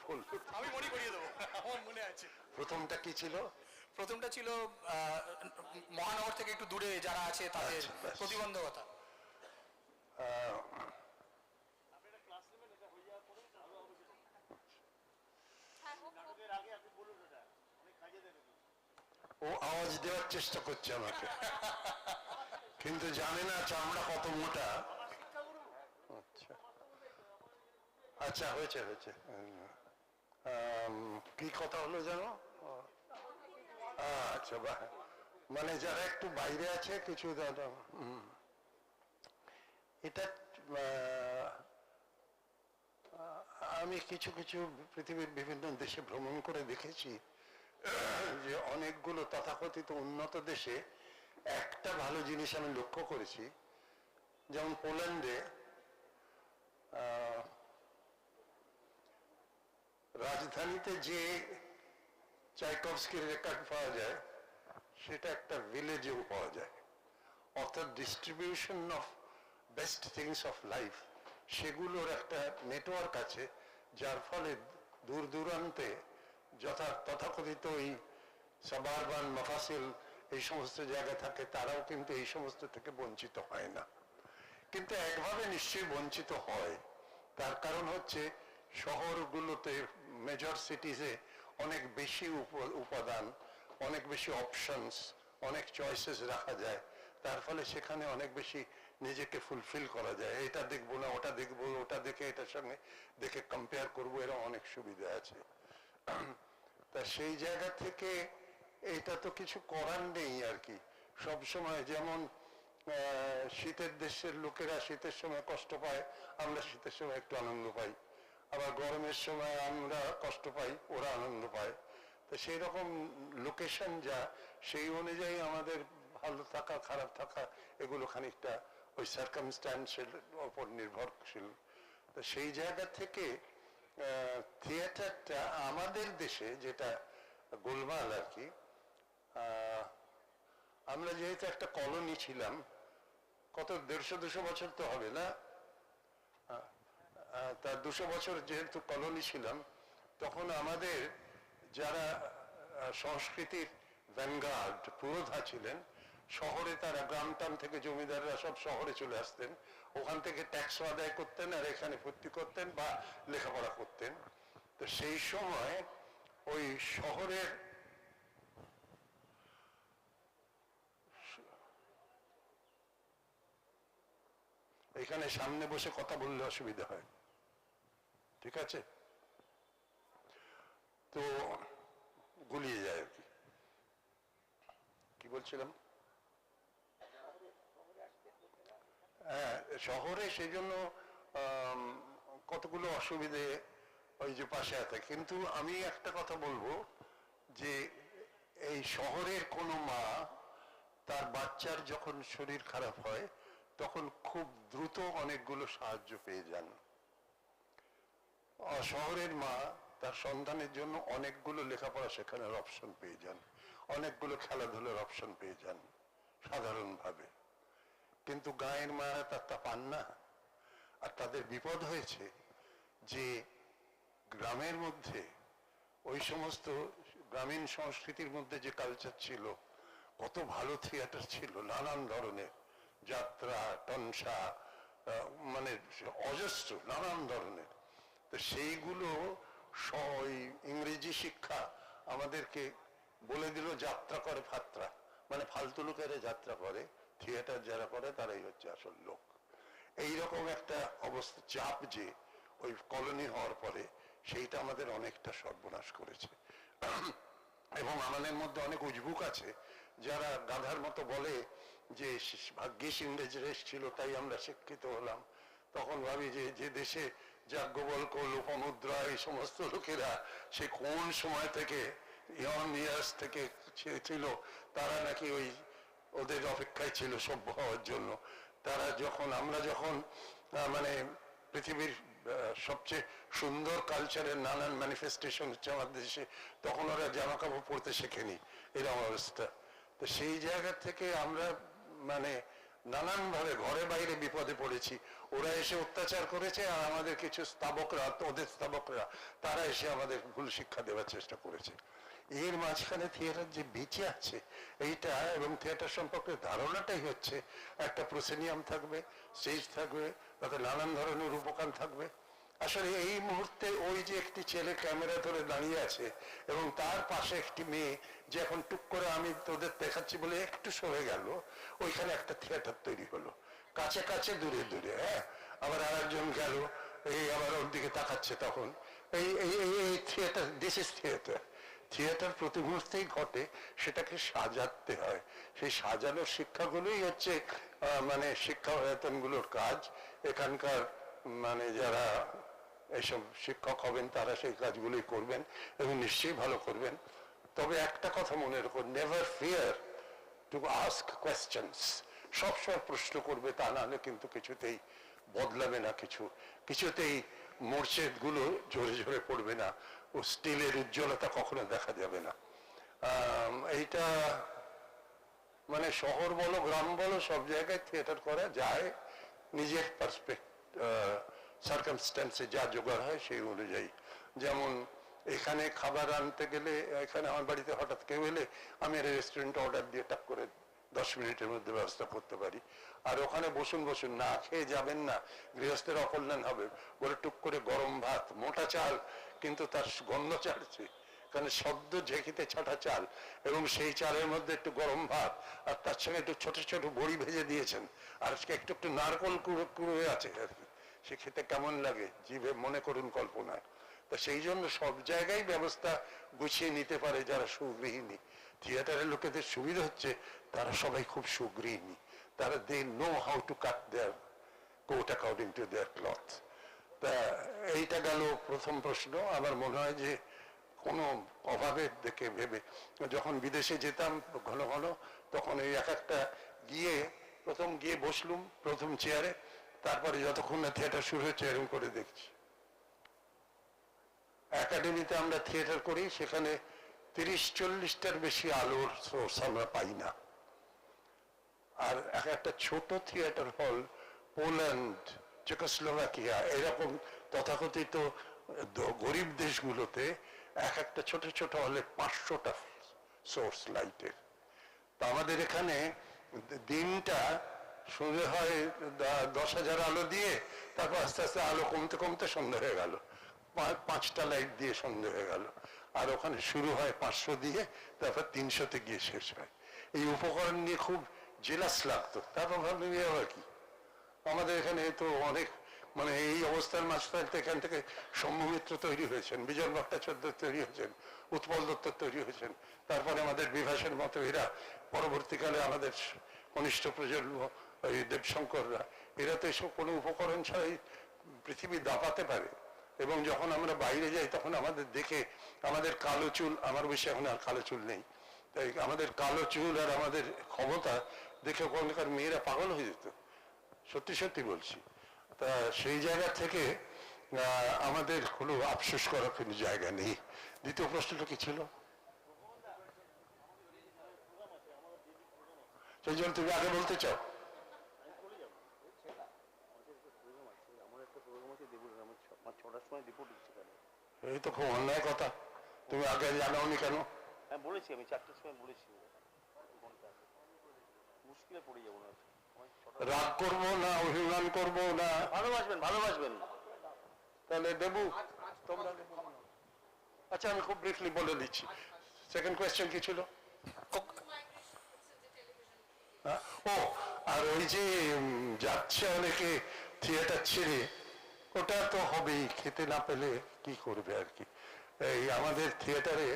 বললো। আমি মনে করিয়ে দেবো, আমার মনে আছে। প্রথমটা কি ছিল? প্রথমটা ছিল মহানগর থেকে একটু দূরে যারা আছে তাদের আচ্ছা, ব্যাস। প্রতিবন্ধকতা। ও আওয়াজ দেওয়ার চেষ্টা করছে আমাকে, কিন্তু জানে না চামড়া কত মোটা। আচ্ছা আচ্ছা, হয়েছে হয়েছে। কি কথা হলো জানো? আচ্ছা, বাহ, মানে যারা একটু বাইরে আছে কিছু এটা আমি কিছু কিছু পৃথিবীর বিভিন্ন দেশে ভ্রমণ করে দেখেছি যে অনেকগুলো তথাকথিত উন্নত দেশে একটা ভালো জিনিস আমি লক্ষ্য করেছি। যেমন পোল্যান্ডে রাজধানীতে যে চাইকভস্কির রেকর্ড পাওয়া যায় সেটা একটা ভিলেজেও পাওয়া যায়। অর্থাৎ distribution of best things of life সেগুলোর একটা নেটওয়ার্ক আছে, যার ফলে দূর দূরান্তে তথাকথিত এই সাবারবান মফাসিল এই সমস্ত জায়গা থাকে, তারাও কিন্তু এই সমস্ত থেকে বঞ্চিত হয় না। কিন্তু একভাবে নিশ্চয়ই বঞ্চিত হয়, তার কারণ হচ্ছে শহরগুলোতে, মেজর সিটিজে অনেক বেশি উপাদান, অনেক বেশি অপশনস, অনেক চয়েসেস রাখা যায়, তার ফলে সেখানে অনেক বেশি নিজেকে ফুলফিল করা যায়। এটা দেখবো না, ওটা দেখবো, ওটা দেখে এটার সঙ্গে দেখে কম্পেয়ার করবো, এরকম অনেক সুবিধা আছে। তা সেই জায়গা থেকে এটা তো কিছু করার নেই আর কি। সবসময় যেমন শীতের দেশের লোকেরা শীতের সময় কষ্ট পায়, আমরা শীতের সময় একটু আনন্দ পাই, আবার গরমের সময় আমরা কষ্ট পাই, ওরা আনন্দ পায়। তো সেই রকম লোকেশন যা, সেই অনুযায়ী আমাদের ভালো থাকা খারাপ থাকা এগুলো খানিকটা ওই সার্কামস্ট্যান্সের ওপর নির্ভরশীল। তো সেই জায়গা থেকে থিয়েটারটা আমাদের দেশে যেটা গোলমাল আর কি, আমরা যেহেতু একটা কলোনি ছিলাম, কত 150-200 বছর তো হবে না, তার 200 বছর যেহেতু কলোনি ছিলাম, তখন আমাদের যারা সংস্কৃতির ভ্যানগার্ড পুরোধা ছিলেন, শহরে তারা গ্রামটাম থেকে জমিদাররা সব শহরে চলে আসতেন, ওখান থেকে ট্যাক্স আদায় করতেন আর এখানে ভর্তি করতেন বা লেখাপড়া করতেন। তো সেই সময় ওই শহরের এখানে সামনে বসে কথা বললে অসুবিধা হয়, ঠিক আছে? তো গুলিয়ে যায় আর কি। কি বলছিলাম? হ্যাঁ, শহরে সেই জন্য কতগুলো অসুবিধে ওই যে পাশে আছে। কিন্তু আমি একটা কথা বলবো যে এই শহরের কোনো মা তার বাচ্চার যখন শরীর খারাপ হয় তখন খুব দ্রুত অনেকগুলো সাহায্য পেয়ে যান। শহরের মা তার সন্তানের জন্য অনেকগুলো লেখাপড়া শেখানোর অপশন পেয়ে যান, অনেকগুলো খেলাধুলার অপশন পেয়ে যান সাধারণভাবে। কিন্তু গাঁয়ের মারা তা পান না। আর তাদের বিপদ হয়েছে যে গ্রামের মধ্যে ওই সমস্ত গ্রামীণ সংস্কৃতির মধ্যে যে কালচার ছিল, কত ভালো থিয়েটার ছিল, নানান ধরনের যাত্রা, টনসা, মানে অজস্র নানান ধরনের। তো সেইগুলো ওই ইংরেজি শিক্ষা আমাদেরকে বলে দিল যাত্রা করে ফাত্রা, মানে ফালতু লোকেরা যাত্রা করে, থিয়েটার যারা করে তারাই হচ্ছে আসল লোক। এইরকম একটা অবস্থা, চাপ যে ওই কলোনি হওয়ার পরে, সেইটা আমাদের অনেকটা সর্বনাশ করেছে। এবং আমাদের মধ্যে অনেক উজবুক আছে যারা গাধার মতো বলে যে ভাগ্যিস ইংরেজরা ছিল তাই আমরা শিক্ষিত হলাম। তখন ভাবি যে যে দেশে যাজ্ঞবল্ক্য, লোপামুদ্রা এই সমস্ত লোকেরা সে কোন সময় থেকে, ইয়ার্স থেকে ছিল, তারা নাকি ওই ওদের অপেক্ষায় ছিল সভ্য হওয়ার জন্য। তারা যখন, আমরা যখন মানে পৃথিবীর সবচেয়ে সুন্দর কালচারের নানান ম্যানিফেস্টেশন হচ্ছে আমাদের দেশে, তখন ওরা জামা কাপড় পরতে শেখেনি, এরকম অবস্থা। তো সেই জায়গা থেকে আমরা মানে নানানভাবে ঘরে বাইরে বিপদে পড়েছি। ওরা এসে অত্যাচার করেছে আর আমাদের কিছু স্থাবকরা, ওদের স্থাবকরা, তারা এসে আমাদের ভুল শিক্ষা দেওয়ার চেষ্টা করেছে। এর মাঝখানে থিয়েটার যে বেঁচে আছে এইটা, এবং থিয়েটার সম্পর্কে ধারণাটাই হচ্ছে একটা প্রসেনিয়াম থাকবে, স্টেজ থাকবে, তাতে নানান ধরনের উপকার থাকবে। আসলে এই মুহূর্তে ওই যে একটি ছেলে ক্যামেরা ধরে দাঁড়িয়ে আছে এবং তার পাশে একটি মেয়ে যে এখন টুক করে আমি তোদের দেখাচ্ছি বলে একটু সরে গেল, ওইখানে একটা থিয়েটার তৈরি হলো, কাছে কাছে দূরে দূরে। হ্যাঁ, আবার আর একজন গেল, এই আবার ওর দিকে তাকাচ্ছে, তখন এই এই theatre, this is theatre. Theatre প্রতি মুহূর্তেই ঘটে, সেটাকে সাজাতে হয়। সেই সাজানোর শিক্ষাগুলোই হচ্ছে মানে শিক্ষা আয়তনগুলোর কাজ। এখানকার মানে যারা এইসব শিক্ষক হবেন তারা সেই কাজগুলোই করবেন এবং নিশ্চয়ই ভালো করবেন। তবে একটা কথা মনে রাখুন, never fear to ask questions. সবসময় প্রশ্ন করবে, তা নাহলে কিন্তু কিছুতেই বদলাবে না, কিছুতেই মোর্চেদ গুলো জোরে জোরে পড়বে না, ও স্টিলের উজ্জ্বলতা কখনো দেখা যাবে না। এইটা মানে শহর বলো গ্রাম বলো সব জায়গায় থিয়েটার করা যায়, নিজের সার্কামস্ট্যান্সে যা জোগাড় হয় সেই অনুযায়ী। যেমন এখানে খাবার আনতে গেলে, এখানে আমার বাড়িতে হঠাৎ কেউ এলে আমি রেস্টুরেন্টে অর্ডার দিয়ে টাক করে 10 মিনিটের মধ্যে ব্যবস্থা করতে পারি। আর ওখানে বসুন বসুন না খেয়ে যাবেন না, গৃহস্থের অকল্যাণ হবে বলে টুক করে গরম ভাত, মোটা চাল কিন্তু তার গন্ধ ছাড়ছে, কারণ শব্দ ঝেঁকিতে ছাটা চাল, এবং সেই চালের মধ্যে একটু গরম ভাত, আর তার সঙ্গে একটু ছোট ছোট বড়ি ভেজে দিয়েছেন, আর একটু একটু নারকল কুড়ে আছে আর কি, সে খেতে কেমন লাগে জিভে মনে করুন কল্পনায়। তা সেই জন্য সব জায়গায় ব্যবস্থা গুছিয়ে নিতে পারে যারা সুগৃহিণী। থিয়েটারের লোকেদের সুবিধা হচ্ছে তারা সবাই খুব সুগৃহিণী, তারা they know how to cut their coat according to their cloth. তা এইটা গেল প্রথম প্রশ্ন। আমার মনে হয় যে কোনো অভাবের দেখে ভেবে যখন বিদেশে যেতাম ঘন ঘন, তখন এই এক একটা গিয়ে প্রথম গিয়ে বসলুম প্রথম চেয়ারে, তারপরে যতক্ষণ না থিয়েটার শুরু হচ্ছে এরকম করে দেখছি। একাডেমিতে আমরা থিয়েটার করি, সেখানে 30-40টার বেশি আলোর সোর্স আমরা পাই না। আর একটা ছোট থিয়েটার হল পোল্যান্ড, চেকোস্লোভাকিয়া এরকম তথাকথিত গরিব দেশগুলোতে একটা ছোট ছোট হলে 500টা সোর্স লাইটের। তা আমাদের এখানে দিনটা শুরু হয় 10,000 আলো দিয়ে, তারপর আস্তে আস্তে আলো কমতে কমতে সন্ধ্যা হয়ে গেল, 5টা লাইট দিয়ে সন্ধ্যা হয়ে গেল। আর ওখানে শুরু হয় 500 দিয়ে, তারপর 300-তে গিয়ে শেষ হয়। এই উপকরণ নিয়ে খুব জেলাস লাগতো। তারপর ভাবলাম আবার কি, আমাদের এখানে তো অনেক মানে এই অবস্থার মাঝখানে এখান থেকে শম্ভুমিত্র তৈরি হয়েছেন, বিজন ভট্টাচার্য তৈরি হয়েছেন, উৎপল দত্ত তৈরি হয়েছেন, তারপরে আমাদের বিভাসের মতো এরা, পরবর্তীকালে আমাদের কনিষ্ঠ প্রজন্ম ওই দেবশঙ্কররা, এরা তো এসব কোনো উপকরণ ছাড়াই পৃথিবী দাপাতে পারে। এবং যখন আমরা বাইরে যাই তখন আমাদের দেখে আমাদের কালো চুল, আমার বেশি এখন আর কালো চুল নেই, তাই আমাদের কালো চুল আর আমাদের ক্ষমতা দেখে ওখানকার মেয়েরা পাগল হয়ে যেত, সত্যি সত্যি বলছি। তা সেই জায়গা থেকে আমাদের কোনো আফসোস করার কোনো জায়গা নেই। দ্বিতীয় প্রশ্নটা কি ছিল? সেই জন্য তুমি আগে বলতে চাও? এই তো খুব অন্যায় কথা, তুমি আগে জানাওনি কেন? হ্যাঁ বলেছি, আমি 4টার সময় বলেছি, মুশকিলে পড়ে যাবো না। রাগ করবো না, অভিমান করবো না, ভালোবাসবেন ভালোবাসবেন। তাহলে দেবু তোমরা। আচ্ছা আমি খুব ব্রিফলি বলে দিচ্ছি। সেকেন্ড কোয়েশ্চেন কি ছিল? ও আর ওই যে যাচ্ছে অনেকে থিয়েটার ছেড়ে, ওটা তো হবেই, খেতে না পেলে কি করবে আর কি। এই আমাদের থিয়েটারে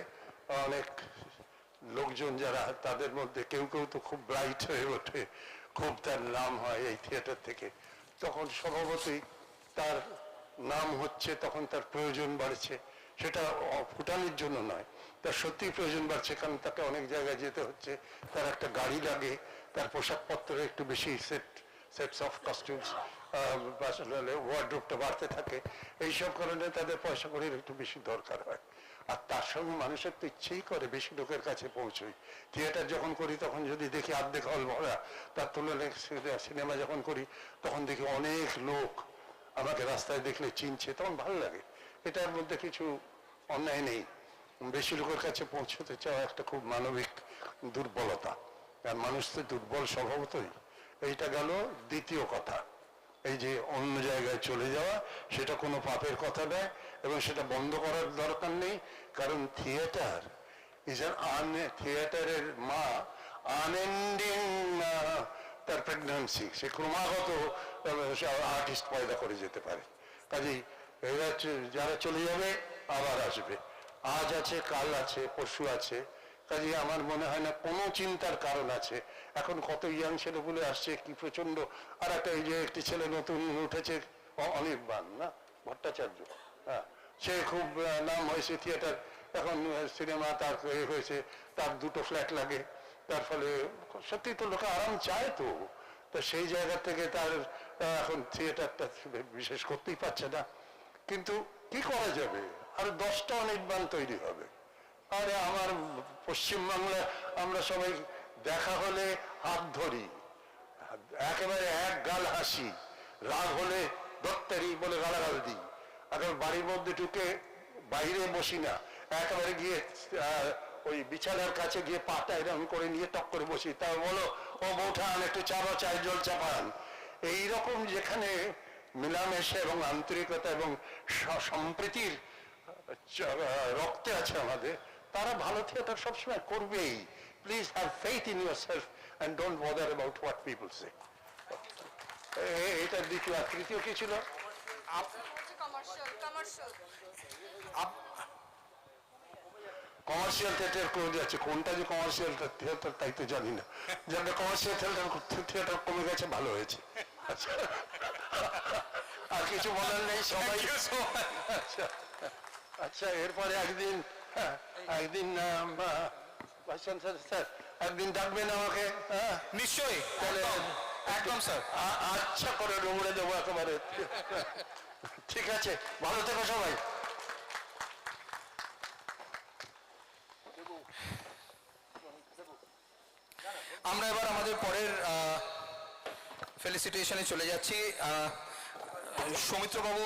অনেক লোকজন যারা, তাদের মধ্যে কেউ কেউ তো খুব ব্রাইট হয়ে ওঠে, খুব তার নাম হয় এই থিয়েটার থেকে, তখন স্বভাবতই তার নাম হচ্ছে, তখন তার প্রয়োজন বাড়ছে। সেটা ফুটানির জন্য নয়, তার সত্যিই প্রয়োজন বাড়ছে, কারণ তাকে অনেক জায়গায় যেতে হচ্ছে, তার একটা গাড়ি লাগে, তার পোশাকপত্রে একটু বেশি সেটস অফ কস্টিউমস, ওয়ার্ডরোবটা বাড়তে থাকে, এইসব কারণে তাদের পয়সা কড়ির একটু বেশি দরকার হয়। আর তার সঙ্গে মানুষের তো ইচ্ছেই করে বেশি লোকের কাছে পৌঁছই। থিয়েটার যখন করি তখন যদি দেখি অর্ধেক হল ভরা, তার তুলনায় সিনেমা যখন করি তখন দেখি অনেক লোক আমাকে রাস্তায় দেখলে চিনছে, তখন ভালো লাগে। এটার মধ্যে কিছু অন্যায় নেই। বেশি লোকের কাছে পৌঁছতে চাওয়া একটা খুব মানবিক দুর্বলতা, আর মানুষ তো দুর্বল স্বভাবতই। এইটা গেল দ্বিতীয় কথা। এই যে অন্য জায়গায় চলে যাওয়া, সেটা কোনো পাপের কথা নয়, এবং সেটা বন্ধ করার দরকার নেই, কারণ থিয়েটার থিয়েটারের মা আনএন্ডিং তার প্রেগন্যান্সি, সে ক্রমাগত আর্টিস্ট পয়দা করে যেতে পারে। কাজেই এরা যারা চলে যাবে আবার আসবে, আজ আছে কাল আছে পরশু আছে, কাজেই আমার মনে হয় না কোনো চিন্তার কারণ আছে। এখন কত ইয়াং ছেলেগুলো আসছে, কি প্রচন্ড। আর একটা এই যে একটি ছেলে নতুন উঠেছে অনির্বাণ না ভট্টাচার্য, হ্যাঁ সে খুব নাম হয়েছে থিয়েটার, এখন সিনেমা তার হয়েছে, তার 2টো ফ্ল্যাট লাগে, তার ফলে সত্যি তো লোকে আরাম চায় তো। তা সেই জায়গা থেকে তার এখন থিয়েটারটা বিশেষ করতেই পারছে না, কিন্তু কি করা যাবে, আর 10টা অনির্বাণ তৈরি হবে। আরে আমার পশ্চিমবাংলা আমরা সবাই দেখা হলে হাত ধরি, একেবারে এক গাল হাসি, রাগ হলে দত্তারি বলে গালাগাল দিই, একেবারে বাড়ির মধ্যে ঢুকে বাইরে বসি না, একেবারে গিয়ে ওই বিছানার কাছে গিয়ে পাটা এরকম করে নিয়ে টক করে বসি, তা বলো ও বৌঠান একটু চায়ের জল চাপান। এইরকম যেখানে মিলামেশা এবং আন্তরিকতা এবং সম্প্রীতির রক্তে আছে আমাদের, তারা ভালো থিয়েটার সবসময় করবেই। Please have faith in your self and don't bother about what people say. এটার দ্বিতীয়। আর তৃতীয় কি ছিল? কমার্শিয়াল থিয়েটার করে যাচ্ছে, কোনটা যে কমার্শিয়াল থিয়েটার তাই তো জানি না। যাদের কমার্শিয়াল থিয়েটার কমে গেছে, ভালো হয়েছে। আচ্ছা, আর কিছু বলার নেই সবাই। আচ্ছা আচ্ছা, এরপরে একদিন স্যার একদিন ডাকবেন আমাকে। নিশ্চয়ই, তাহলে একদম স্যার। আচ্ছা করে ডুবড়ে দেবো একেবারে। ঠিক আছে, ভালো থেকো সবাই। আমরা এবার আমাদের পরের ফেলিসিটেশনে চলে যাচ্ছি। সৌমিত্রবাবু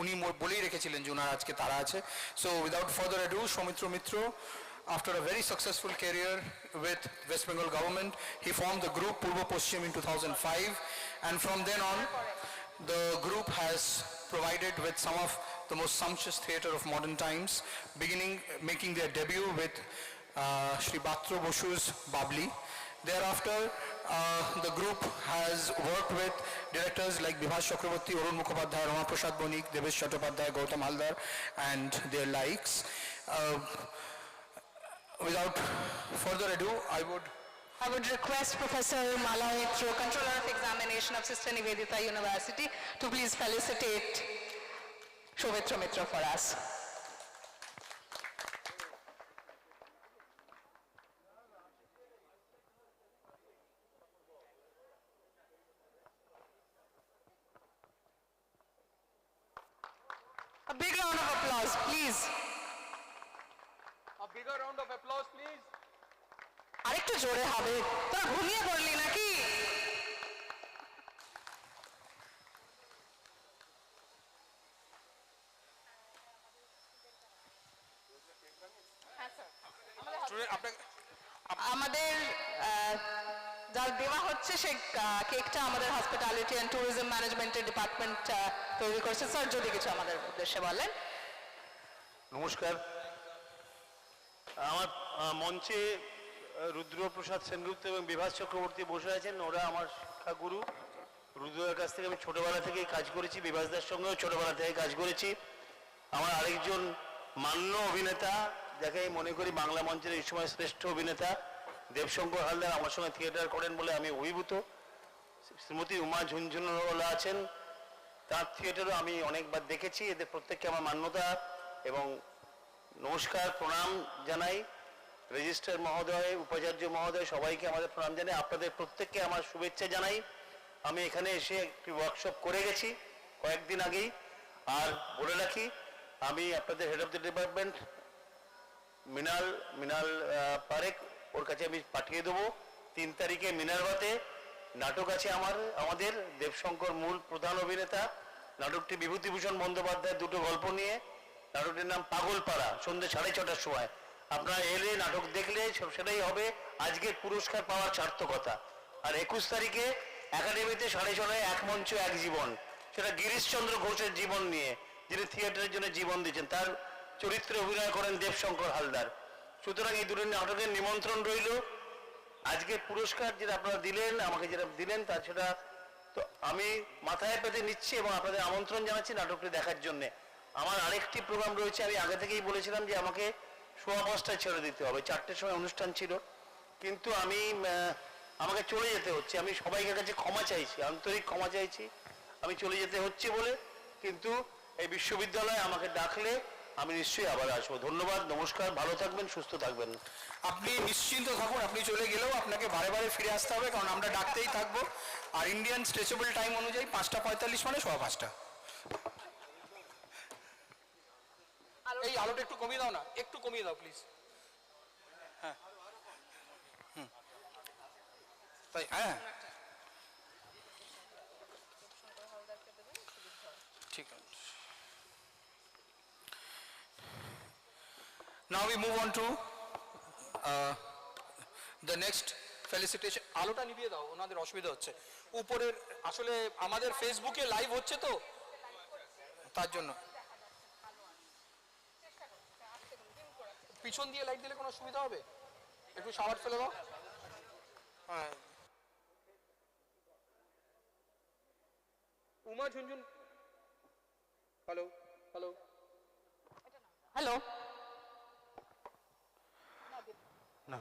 উনি বলেই রেখেছিলেন যে ওনার আজকে তারা আছে। So without further ado, Soumitra Mitra, after a very successful career with West Bengal government, he formed the group Purbo Paschim in 2005, and from then on the group has provided with some of the most sumptuous theatre of modern times, making their debut with Shri Bhatro Bosu's Babli. Thereafter, the group has worked with directors like Bibhas Chakraborty, Arun Mukhopadhyay, Rama Prasad Bonik, Devesh Chattopadhyay, Gautam Haldar, and their likes. Without further ado, I would request Professor Mala Mitra, Controller of Examination of Sister Nivedita University, to please felicitate Soumitra Mitra for us. A big round of applause, please. a bigger round of applause please. আরেকটু জোরে হবে, তোরা ঘুমিয়ে পড়লি নাকি? আমাদের যা দেওয়া হচ্ছে সেই কেকটা আমাদের হসপিটালিটি অ্যান্ড ট্যুরিজম ম্যানেজমেন্টের ডিপার্টমেন্ট তৈরি করছে। স্যার যদি কিছু আমাদের উদ্দেশ্যে বলেন। নমস্কার। আমার মঞ্চে রুদ্রপ্রসাদ সেনগুপ্ত এবং বিভাস চক্রবর্তী বসে আছেন। ওরা আমার শিক্ষাগুরু। রুদ্রের কাছ থেকে আমি ছোটবেলা থেকেই কাজ করেছি, বিভাসদার সঙ্গেও ছোটবেলা থেকে কাজ করেছি। আমার আরেকজন মান্য অভিনেতা, যাকে আমি মনে করি বাংলা মঞ্চের এই সময় শ্রেষ্ঠ অভিনেতা, দেবশঙ্কর হালদার, আমার সঙ্গে থিয়েটার করেন বলে আমি অভিভূত। শ্রীমতী উমা ঝুনঝুনওয়ালা আছেন, তার থিয়েটারও আমি অনেকবার দেখেছি। এদের প্রত্যেককে আমার মান্যতা এবং নমস্কার, প্রণাম জানাই। রেজিস্ট্রার মহোদয়, উপাচার্য মহোদয়, সবাইকে আমাদের প্রণাম জানাই। আপনাদের প্রত্যেককে আমার শুভেচ্ছা জানাই। আমি এখানে এসে একটি ওয়ার্কশপ করে গেছি কয়েকদিন আগেই। আর বলে রাখি, আমি আপনাদের হেড অফ দ্য ডিপার্টমেন্ট মিনাল পারেক, ওর কাছে আমি পাঠিয়ে দেবো 3 তারিখে মিনারভাতে নাটক আছে আমাদের দেবশঙ্কর মূল প্রধান অভিনেতা। নাটকটি বিভূতিভূষণ বন্দ্যোপাধ্যায়ের দুটো গল্প নিয়ে। নাটকটির নাম পাগলপাড়া, সন্ধ্যে 6:30টার সময়। আপনারা এলে নাটক দেখলে সেটাই হবে আজকের পুরস্কার পাওয়ার সার্থকতা। আর 21 তারিখে একাডেমিতে 6:30 এক মঞ্চ এক জীবন, সেটা গিরিশচন্দ্র ঘোষের জীবন নিয়ে, যিনি থিয়েটারের জন্য জীবন দিয়েছেন। তার চরিত্রে অভিনয় করেন দেবশঙ্কর হালদার। সুতরাং এই দুটো নাটকের নিমন্ত্রণ রইল। আজকে পুরস্কার যেটা আপনারা দিলেন, আমাকে যেটা দিলেন, তার সেটা তো আমি মাথায় পেতে নিচ্ছি এবং আপনাদের আমন্ত্রণ জানাচ্ছি নাটকটি দেখার জন্যে। আমার আরেকটি প্রোগ্রাম রয়েছে, আমি আগে থেকেই বলেছিলাম যে আমাকে 5:15টায় ছেড়ে দিতে হবে, 4টের সময় অনুষ্ঠান ছিল, কিন্তু আমাকে চলে যেতে হচ্ছে। আমি সবাইকার কাছে ক্ষমা চাইছি, আন্তরিক ক্ষমা চাইছি, আমি চলে যেতে হচ্ছে বলে। কিন্তু এই বিশ্ববিদ্যালয়ে আমাকে ডাকলে আমি নিশ্চয়ই আবার আসবো। ধন্যবাদ, নমস্কার, ভালো থাকবেন, সুস্থ থাকবেন। আপনি নিশ্চিন্ত থাকুন, আপনি চলে গেলেও আপনাকে বারে বারে ফিরে আসতে হবে, কারণ আমরা ডাকতেই থাকবো। আর ইন্ডিয়ান স্ট্রেচেবল টাইম অনুযায়ী 5:45 মানে 5:15। এই আলোটা একটু কমিয়ে দাও না, একটু কমিয়ে দাও প্লিজ। হ্যাঁ, তাই হ্যাঁ ঠিক আছে Now we move on to the next felicitation. আলোটা নিভিয়ে দাও, ওনাদের অসুবিধা হচ্ছে। উপরের আসলে আমাদের ফেসবুকে লাইভ হচ্ছে তো তার জন্য পিছন দিয়ে লাইট দিলে কোনো অসুবিধা হবে? একটু শাওয়ার ফেলে দাও। হ্যাঁ Uma Jhunjhun hello hello Hello. No.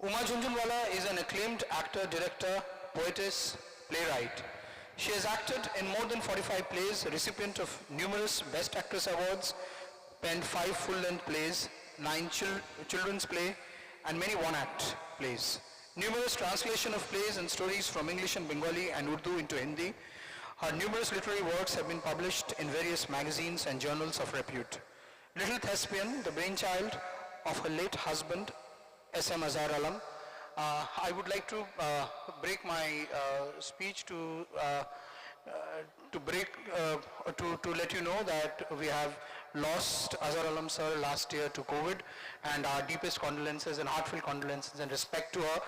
Uma Jhunjhunwala is an acclaimed actor, director, poetess, playwright. She has acted in more than 45 plays, recipient of numerous Best Actress awards, penned 5 full-length plays, 9 children's play, and many one-act plays. Numerous translation of plays and stories from English and Bengali and Urdu into Hindi. Her numerous literary works have been published in various magazines and journals of repute. Little Thespian, the brainchild of her late husband, S.M. Azhar Alam. I would like to break my speech to let you know that we have lost Azhar Alam sir last year to COVID, and our deepest condolences and heartfelt condolences and respect to her,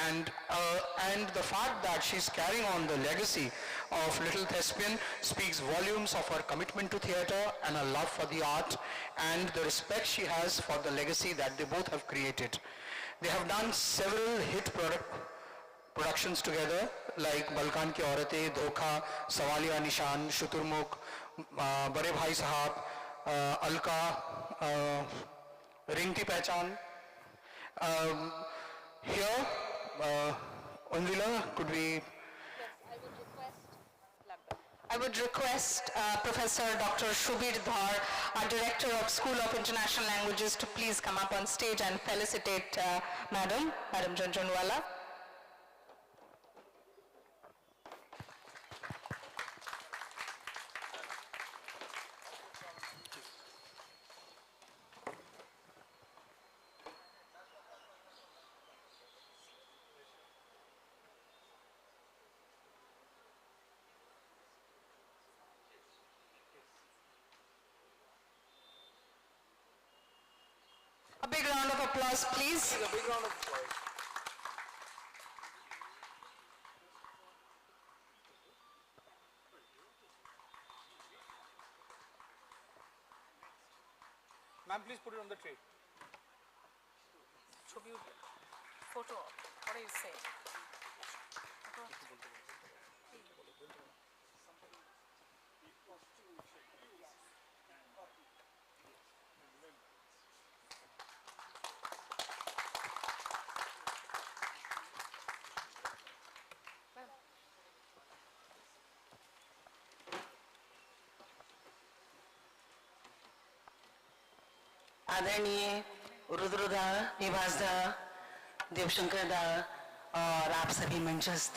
and the fact that she's carrying on the legacy of Little Thespian speaks volumes of her commitment to theatre and her love for the art and the respect she has for the legacy that they both have created. They have done several hit productions together like Balkan Ki Auratein, Dhokha, Sawaliya Nishan, Shuturmukh, Bade Bhai Sahab, Alka, Ring Ki Pehchan. Here, Undrila, could we... I would request Professor Dr. Shubir Dhar, our Director of School of International Languages, to please come up on stage and felicitate Madam Jhunjhunwala. A big round of applause, please. A big round of applause. Ma'am, please put it on the tray. Tribute photo. What do you say? आदरणीय रुद्रदा, निवासदा, देवशंकर दा और आप सभी मंचस्थ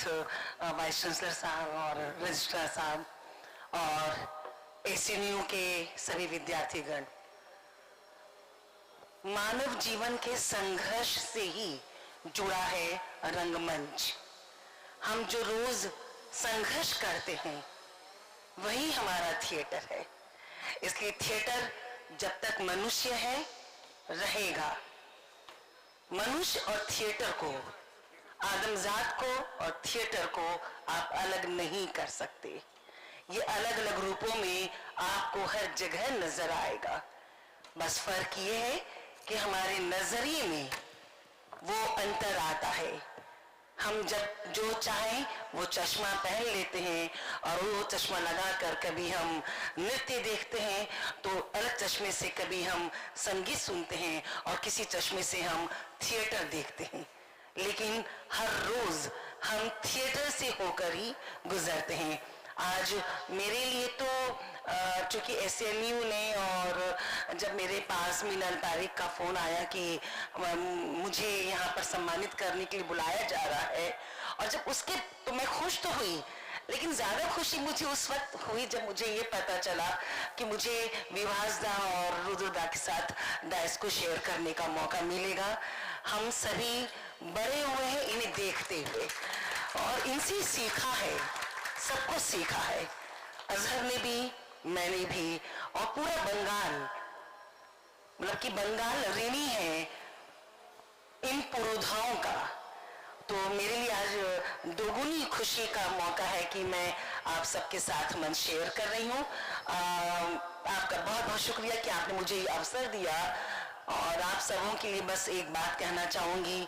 vice chancellor साहब और registrar साहब और एसएनयू के सभी विद्यार्थीगण, मानव जीवन के संघर्ष से ही जुड़ा है रंगमंच। हम जो रोज संघर्ष करते हैं वही हमारा थिएटर है। इसलिए थिएटर जब तक मनुष्य है रहेगा। मनुष्य और थिएटर को, आदमजात को और थिएटर को आप अलग नहीं कर सकते। ये अलग अलग रूपों में आपको हर जगह नजर आएगा। बस फर्क ये है कि हमारे नजरिए में वो अंतर आता है। हम जब जो चाहें वो चश्मा पहन लेते हैं और वो चश्मा लगाकर कभी हम नृत्य देखते हैं तो अलग चश्मे से कभी हम संगीत सुनते हैं और किसी चश्मे से हम थिएटर देखते हैं। लेकिन हर रोज हम थिएटर से होकर ही गुजरते हैं। आज मेरे लिए तो चूंकि एसएनयू ने और जब मेरे पास मीनाल तारिक का फोन आया कि मुझे यहाँ पर सम्मानित करने के लिए बुलाया जा रहा है, और जब उसके तो मैं खुश तो हुई, लेकिन ज्यादा खुशी मुझे उस वक्त हुई जब मुझे ये पता चला कि मुझे विवासदा और रुद्रदा के साथ डायस को शेयर करने का मौका मिलेगा। हम सभी बड़े हुए हैं इन्हें देखते हुए। और इनसे सीखा है, सबको सीखा है। अजहर ने भी, मैंने भी, और पूरा बंगाल, मतलब कि बंगाल ऋणी है इन पुरोधाओं का। तो मेरे लिए आज दोगुनी खुशी का मौका है कि मैं आप सबके साथ मंच शेयर कर रही हूँ। आपका बहुत बहुत शुक्रिया कि आपने मुझे ये अवसर दिया। और आप सबों के लिए बस एक बात कहना चाहूंगी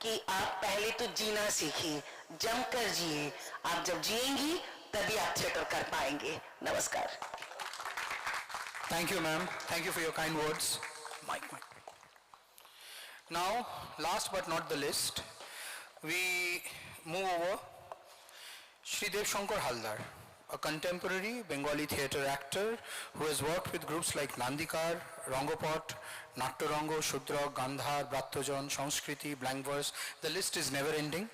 कि आप पहले तो जीना सीखिए, जमकर जिए। आप जब जिएंगी तभी आप थिएटर कर पाएंगे। नमस्कार। Thank you, ma'am. Thank you for your kind words. Mike. Now, last but not the least, we move over Shri Dev Shankar Haldar, a contemporary Bengali theatre actor who has worked with groups like Nandikar, Rangopot, Natyarango, Shudra, Gandhar, Brattojan, Sanskriti, Blank Verse. The list is never ending.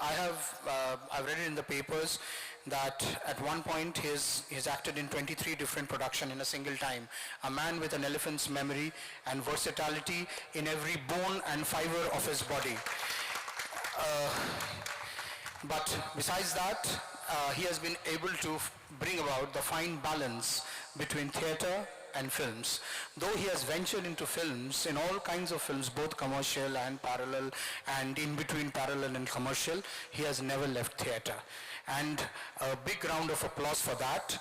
I've read it in the papers that at one point he's acted in 23 different productions in a single time. A man with an elephant's memory and versatility in every bone and fiber of his body. But besides that, he has been able to bring about the fine balance between theatre and films. Though he has ventured into films, in all kinds of films, both commercial and parallel, and in between parallel and commercial, he has never left theatre. And a big round of applause for that.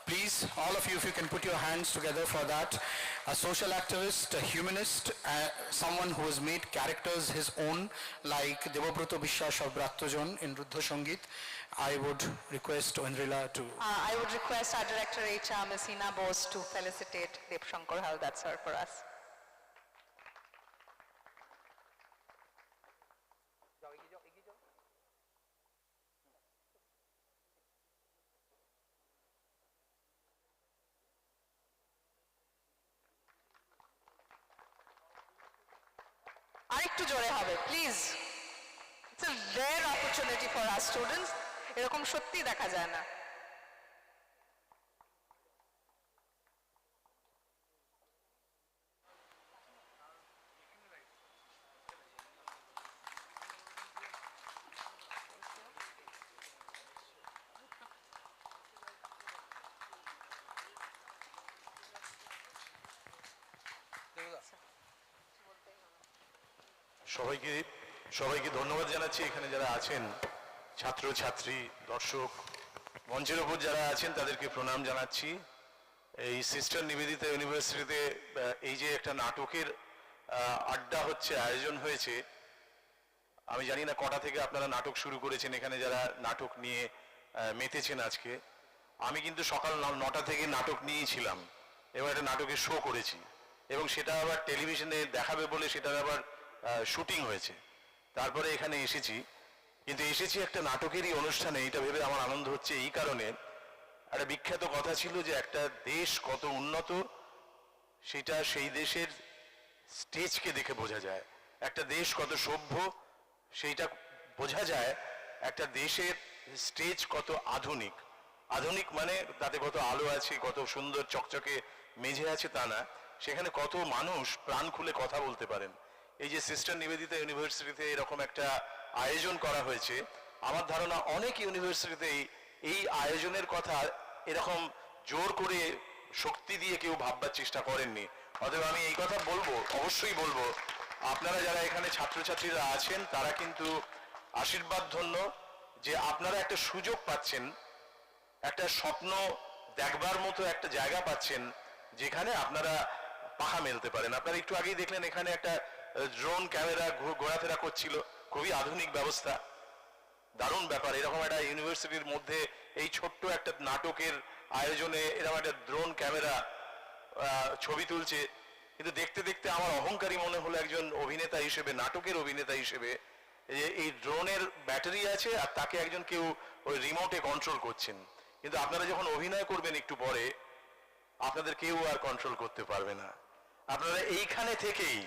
Please, all of you, if you can put your hands together for that. A social activist, a humanist, someone who has made characters his own, like Devabruto Bishwas of Brattojan in Ruddha Sangit. I would request Indrila to... I would request our Director HR, Ms. Hina Bose, to felicitate Dev Shankar Haldar sir for us. আরেকটু জোরে হবে please. It's a rare opportunity for our students, এরকম সত্যি দেখা যায় না। সবাইকে ধন্যবাদ জানাচ্ছি। এখানে যারা আছেন, ছাত্রছাত্রী, দর্শক, মঞ্চের ওপর যারা আছেন তাদেরকে প্রণাম জানাচ্ছি। এই সিস্টার নিবেদিতা ইউনিভার্সিটিতে এই যে একটা নাটকের আড্ডা হচ্ছে, আয়োজন হয়েছে, আমি জানি না কটা থেকে আপনারা নাটক শুরু করেছেন, এখানে যারা নাটক নিয়ে মেতেছেন আজকে। আমি কিন্তু সকাল 9টা থেকে নাটক নিয়েই ছিলাম এবং একটা নাটকের শো করেছি এবং সেটা আবার টেলিভিশনে দেখাবে বলে সেটার আবার শুটিং হয়েছে। তারপরে এখানে এসেছি, কিন্তু এসেছি একটা নাটকেরই অনুষ্ঠানে। এটা ভেবে আমার আনন্দ হচ্ছে এই কারণে, একটা বিখ্যাত কথা ছিল যে একটা দেশ কত উন্নত সেটা সেই দেশের স্টেজকে দেখে বোঝা যায়, একটা দেশ কত সভ্য সেইটা বোঝা যায় একটা দেশের স্টেজ কত আধুনিক। আধুনিক মানে তাতে কত আলো আছে, কত সুন্দর চকচকে মেঝে আছে তা না, সেখানে কত মানুষ প্রাণ খুলে কথা বলতে পারেন। এই যে সিস্টার নিবেদিতা ইউনিভার্সিটিতে এরকম একটা আয়োজন করা হয়েছে, আমার ধারণা অনেক ইউনিভার্সিটিতেই এই আয়োজনের কথা এরকম জোর করে শক্তি দিয়ে কেউ ভাববার চেষ্টা করেননি। অতএব আমি এই কথা বলবো, অবশ্যই বলবো, আপনারা যারা এখানে ছাত্রছাত্রীরা আছেন তারা কিন্তু আশীর্বাদ ধন্য যে আপনারা একটা সুযোগ পাচ্ছেন, একটা স্বপ্ন দেখবার মতো একটা জায়গা পাচ্ছেন যেখানে আপনারা পাখা মেলতে পারেন। আপনারা একটু আগেই দেখলেন এখানে একটা ড্রোন ক্যামেরা ঘোরাফেরা করছিল, খুবই আধুনিক ব্যবস্থা, দারুণ ব্যাপার। এরকম একটা ইউনিভার্সিটির মধ্যে এই ছোট্ট একটা নাটকের আয়োজনে এরকম একটা ড্রোন ক্যামেরা ছবি তুলছে। কিন্তু দেখতে দেখতে আমার অহংকারী মনে হলো একজন অভিনেতা হিসেবে, নাটকের অভিনেতা হিসেবে, যে এই ড্রোনের ব্যাটারি আছে আর তাকে একজন কেউ ওই রিমোটে কন্ট্রোল করছেন। কিন্তু আপনারা যখন অভিনয় করবেন একটু পরে আপনাদের কেউ আর কন্ট্রোল করতে পারবে না। আপনারা এইখানে থেকেই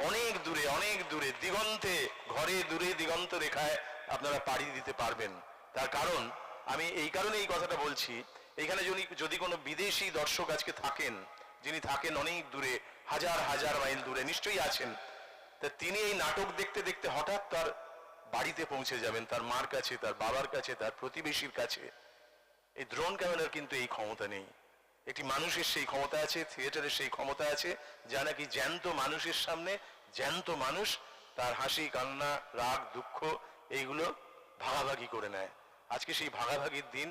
অনেক দূরে দিগন্তে, ঘরে দূরে দিগন্ত রেখায় আপনারা পাড়ি দিতে পারবেন। তার কারণ আমি এই কারণে এই কথাটা বলছি, এখানে যদি কোনো বিদেশি দর্শক আজকে থাকেন, যিনি থাকেন অনেক দূরে, হাজার হাজার মাইল দূরে নিশ্চয়ই আছেন, তা তিনি এই নাটক দেখতে দেখতে হঠাৎ তার বাড়িতে পৌঁছে যাবেন, তার মার কাছে, তার বাবার কাছে, তার প্রতিবেশীর কাছে। এই ড্রোন ক্যামেরার কিন্তু এই ক্ষমতা নেই। একটি মানুষের সেই ক্ষমতা আছে, থিয়েটারের সেই ক্ষমতা আছে, যা নাকি জ্যান্ত মানুষের সামনে জ্যান্ত মানুষ তার হাসি, কান্না, রাগ, দুঃখ এইগুলো ভাগাভাগি করে নেয়। আজকে সেই ভাগাভাগির দিন,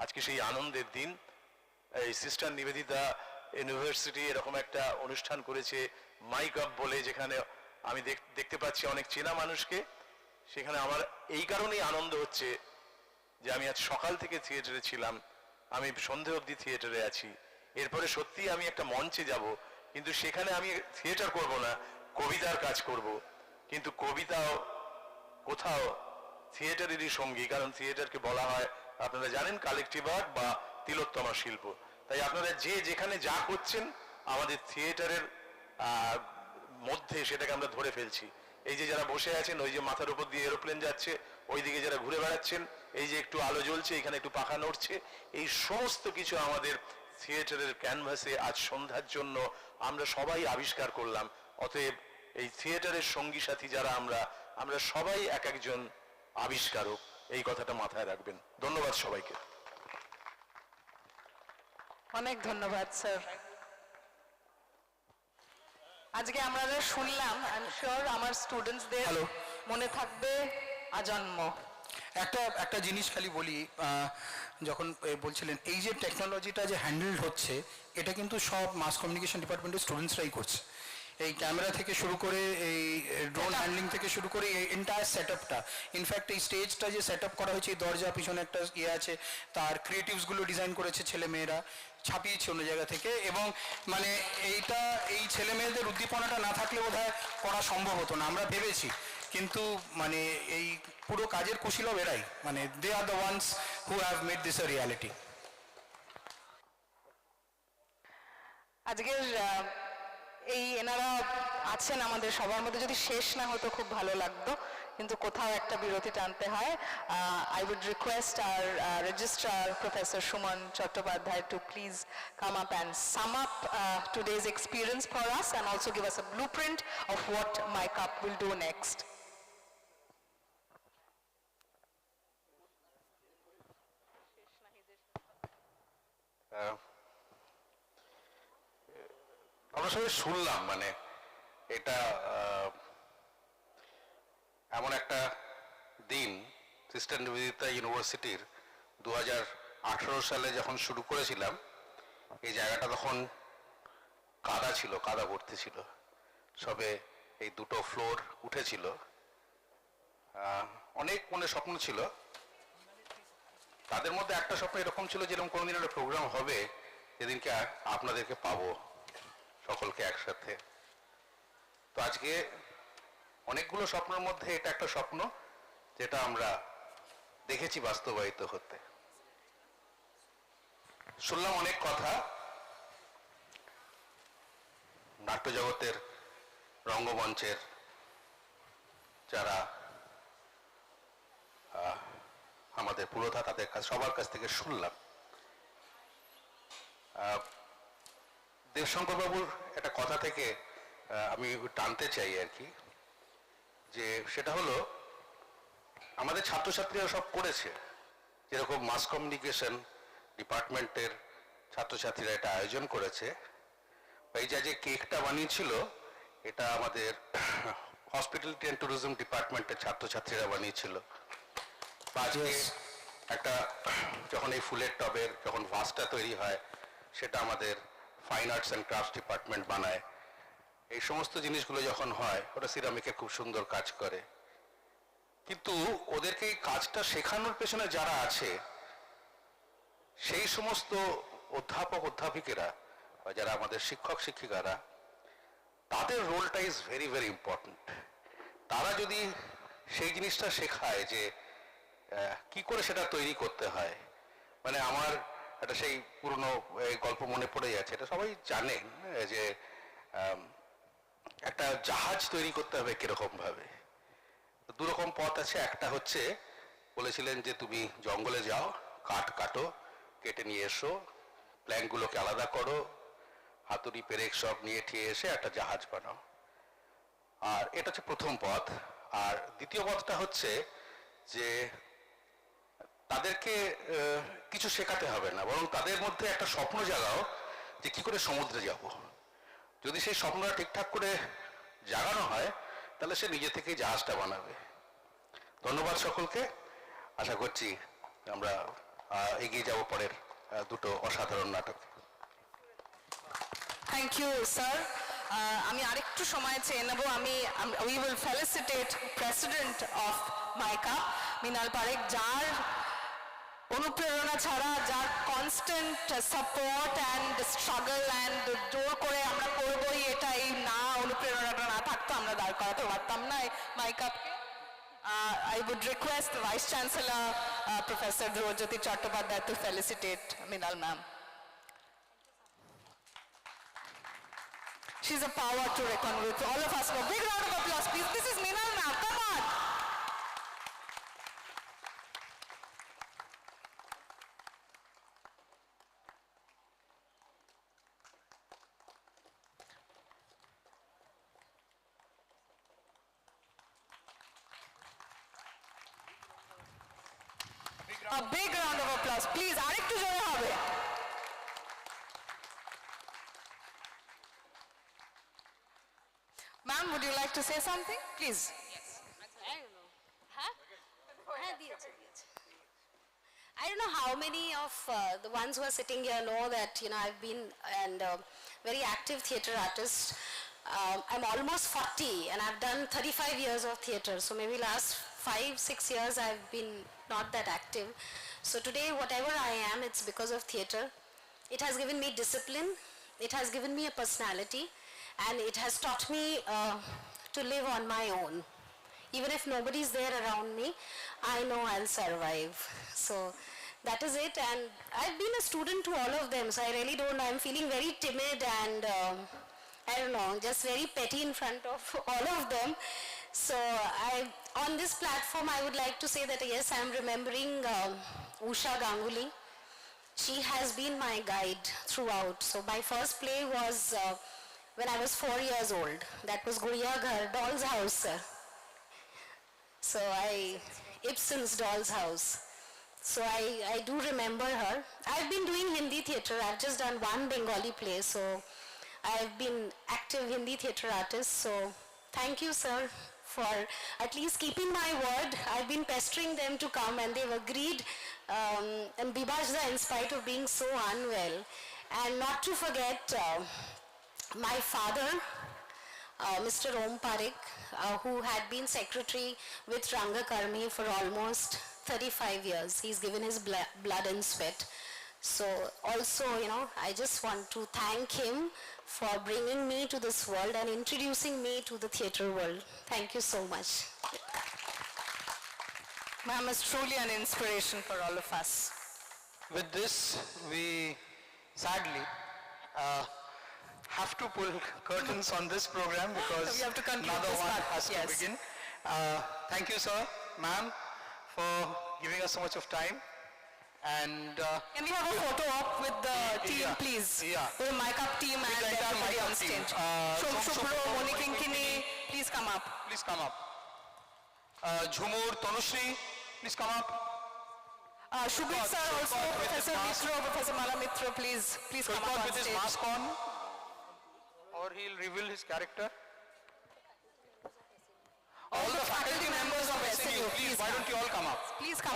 আজকে সেই আনন্দের দিন। এই সিস্টার নিবেদিতা ইউনিভার্সিটি এরকম একটা অনুষ্ঠান করেছে মাইক আপ বলে, যেখানে আমি দেখতে পাচ্ছি অনেক চেনা মানুষকে। সেখানে আমার এই কারণেই আনন্দ হচ্ছে যে আমি আজ সকাল থেকে থিয়েটারে ছিলাম, আমি সন্ধে অবধি থিয়েটারে আছি। এরপরে সত্যি আমি একটা মঞ্চে যাব, কিন্তু সেখানে আমি থিয়েটার করব না, কবিতার কাজ করব। কিন্তু কবিতাও কোথাও থিয়েটারেরই সঙ্গী, কারণ থিয়েটারকে বলা হয়, আপনারা জানেন, কালেকটিভ আর্ট বা তিলোত্তমা শিল্প। তাই আপনারা যে যেখানে যা করছেন আমাদের থিয়েটারের মধ্যে সেটাকে আমরা ধরে ফেলছি। এই যে যারা বসে আছেন, ওই যে মাথার উপর দিয়ে এরোপ্লেন যাচ্ছে, ওইদিকে যারা ঘুরে বেড়াচ্ছেন, এই যে একটু আলো জ্বলছে, এখানে একটু পাখা নড়ছে, এই সমস্ত কিছু আমাদের থিয়েটারের ক্যানভাসে আজ সন্ধ্যার জন্য আমরা সবাই আবিষ্কার করলাম। অতএব এই থিয়েটারের সঙ্গী সাথী যারা আমরা সবাই এক একজন আবিষ্কারক, এই কথাটা মাথায় রাখবেন। ধন্যবাদ সবাইকে। অনেক ধন্যবাদ স্যার। আজকে আমরা যা শুনলাম, আই এম শিওর আমার স্টুডেন্টসদের মনে থাকবে আজন্ম। একটা জিনিস খালি বলি, যখন বলছিলেন এই যে টেকনোলজিটা যে হ্যান্ডেলড হচ্ছে, এটা কিন্তু সব মাস কমিউনিকেশন ডিপার্টমেন্টের স্টুডেন্টসরাই করছে। এই ক্যামেরা থেকে শুরু করে, এই ড্রোন হ্যান্ডলিং থেকে শুরু করে, এই এন্টায়ার সেট আপটা, ইনফ্যাক্ট এই স্টেজটা যে সেট আপ করা হয়েছে, এই দরজা পিছনে একটা ইয়ে আছে, তার ক্রিয়েটিভসগুলো ডিজাইন করেছে ছেলে মেয়েরা, ছাপিয়েছে অন্য জায়গা থেকে। এবং মানে এই ছেলে মেয়েদের উদ্দীপনাটা না থাকলে বোধহয় করা সম্ভব হতো না, আমরা ভেবেছি। কিন্তু মানে এই পুরো কাজের কুশীলব এরাই, মানে they are the ones who have made this a reality. আজকের এই এনারা আছেন আমাদের সবার মধ্যে, যদি শেষ না হতো খুব ভালো লাগতো, কিন্তু কোথাও একটা বিরতি টানতে হয়। I would request our registrar, Professor Suman Chattopadhyay, to please come up and sum up today's experience for us and also give us a blueprint of what MyCup will do next. আমরা সবাই শুনলাম, মানে এটা এমন একটা দিন, sister Nivedita ইউনিভার্সিটির 2018 সালে যখন শুরু করেছিলাম, এই জায়গাটা তখন কাদা ছিল, কাদা ভর্তি ছিল, সবে এই 2টো ফ্লোর উঠেছিল। অনেক মনে স্বপ্ন ছিল, তাদের মধ্যে একটা স্বপ্ন এরকম ছিল যেরকম কোনোদিন একটা প্রোগ্রাম হবে যেদিনকে আপনাদেরকে পাবো সকলকে একসাথে। তো আজকে অনেকগুলো স্বপ্নের মধ্যে এটা একটা স্বপ্ন যেটা আমরা দেখেছি বাস্তবায়িত হতে। শুনলাম অনেক কথা, নাট্য জগতের, রঙ্গমঞ্চের যারা আমাদের পুরোধা, তাদের সবার কাছ থেকে শুনলাম। দেবশঙ্কর বাবুর একটা কথা থেকে আমি টানতে চাই আর কি, যে সেটা হলো আমাদের ছাত্রছাত্রীরা সব করেছে, যেরকম মাস কমিউনিকেশন ডিপার্টমেন্টের ছাত্রছাত্রীরা এটা আয়োজন করেছে। এই যে কেকটা বানিয়েছিল, এটা আমাদের হসপিটালিটি অ্যান্ড ট্যুরিজম ডিপার্টমেন্টের ছাত্রছাত্রীরা বানিয়েছিল। আজকে একটা যখন এই ফুলের টবের যখন ভাসটা তৈরি হয়, সেটা আমাদের fine arts and crafts department বানায়। এই সমস্ত জিনিসগুলো যখন হয়, ওটা সিরামিকে খুব সুন্দর কাজ করে। কিন্তু ওদেরকে এই কাজটা শেখানোর পেছনে যারা আছে, সেই সমস্ত অধ্যাপক অধ্যাপিকেরা বা যারা আমাদের শিক্ষক শিক্ষিকারা, তাদের রোলটা ইজ ভেরি ভেরি ইম্পর্টেন্ট। তারা যদি সেই জিনিসটা শেখায় যে কি করে সেটা তৈরি করতে হয়, মানে আমার একটা সেই পুরনো গল্প মনে পড়ে যাচ্ছে, এটা সবাই জানেন যে একটা জাহাজ তৈরি করতে হবে কিরকম ভাবে। দুরকম পথ আছে, একটা হচ্ছে বলেছিলেন যে তুমি জঙ্গলে যাও, কাঠ কাটো, কেটে নিয়ে এসো, প্ল্যাঙ্কগুলোকে আলাদা করো, হাতুড়ি পেরেক সব নিয়ে ঠিয়ে এসে একটা জাহাজ বানাও। আর এটা হচ্ছে প্রথম পথ। আর দ্বিতীয় কথাটা হচ্ছে যে তাদেরকে কিছু শেখাতে হবে না, বরং তাদের মধ্যে একটা স্বপ্ন জাগাও যে কি করে সমুদ্রে যাব। যদি সেই স্বপ্নটা ঠিকঠাক করে জাগানো হয় তাহলে সে নিজে থেকেই জাহাজটা বানাবে। ধন্যবাদ সকলকে। আশা করছি আমরা এগিয়ে যাব পরের দুটো অসাধারণ নাটক। Thank you sir. আমি আরেকটু সময় চেয়ে নেব। We will felicitate president of Mica Mrinal Parekh, যার অনুপ্রেরণা ছাড়া, যার constant support and struggle and জোর করে আমরা করবোই, এটা এই না অনুপ্রেরণাটা না থাকতো আমরা দাঁড় করাতে পারতাম না মাইকাপকে। I would request the Vice Chancellor, Professor Dhruvajyoti Chattopadhyay, to felicitate Mrinal ma'am. She's a power to reckon with. All of us, a big round of applause, please. This is Mrinal ma'am. Come on. A big round of applause, please. আরেকটু জোরে হবে। Ma'am, would you like to say something? Please. I don't know. Huh? I don't know how many of the ones who are sitting here know that, I've been very active theatre artist. I'm almost 40 and I've done 35 years of theatre. So maybe last 5-6 years I've been not that active. So today whatever I am, it's because of theatre. It has given me discipline. It has given me a personality. And it has taught me to live on my own. Even if nobody's there around me, I know I'll survive. So that is it. And I've been a student to all of them. So I really don't know. I'm feeling very timid and I don't know, just very petty in front of all of them. So on this platform, I would like to say that yes, I'm remembering Usha Ganguly. She has been my guide throughout. So my first play was when I was 4 years old. That was Guriya Ghar, Doll's House, sir. So Ibsen's Doll's House. So I do remember her. I've been doing Hindi theatre. I've just done one Bengali play. So I've been active Hindi theatre artist. So thank you, sir, for at least keeping my word. I've been pestering them to come and they've agreed. And Bibajda, in spite of being so unwell. And not to forget my father, Mr. Om Parekh, who had been secretary with Rangakarmi for almost 35 years. He's given his blood and sweat. So also, I just want to thank him for bringing me to this world and introducing me to the theatre world. Thank you so much. Ma'am is truly an inspiration for all of us. With this, we sadly have to pull curtains on this program because We have to conclude another this one part, has to yes. begin. Thank you, sir, ma'am, for giving us so much of time. And Can we have a photo op with the team, yeah, please? yeah. With the Makeup team and the entire everybody on Makeup team. stage. Som Shubhro, Shubhro, Moni Kinkini, please come up. please come up. Jhumur, Tanushree, please come up. Shubhit sir, also Shubhit with Professor his mask. Mitra, Professor Mala Mitra, please come up Shubhit on with his stage. mask on, or he'll reveal his character. All the faculty members of SNU, please, why don't you all come up? Please come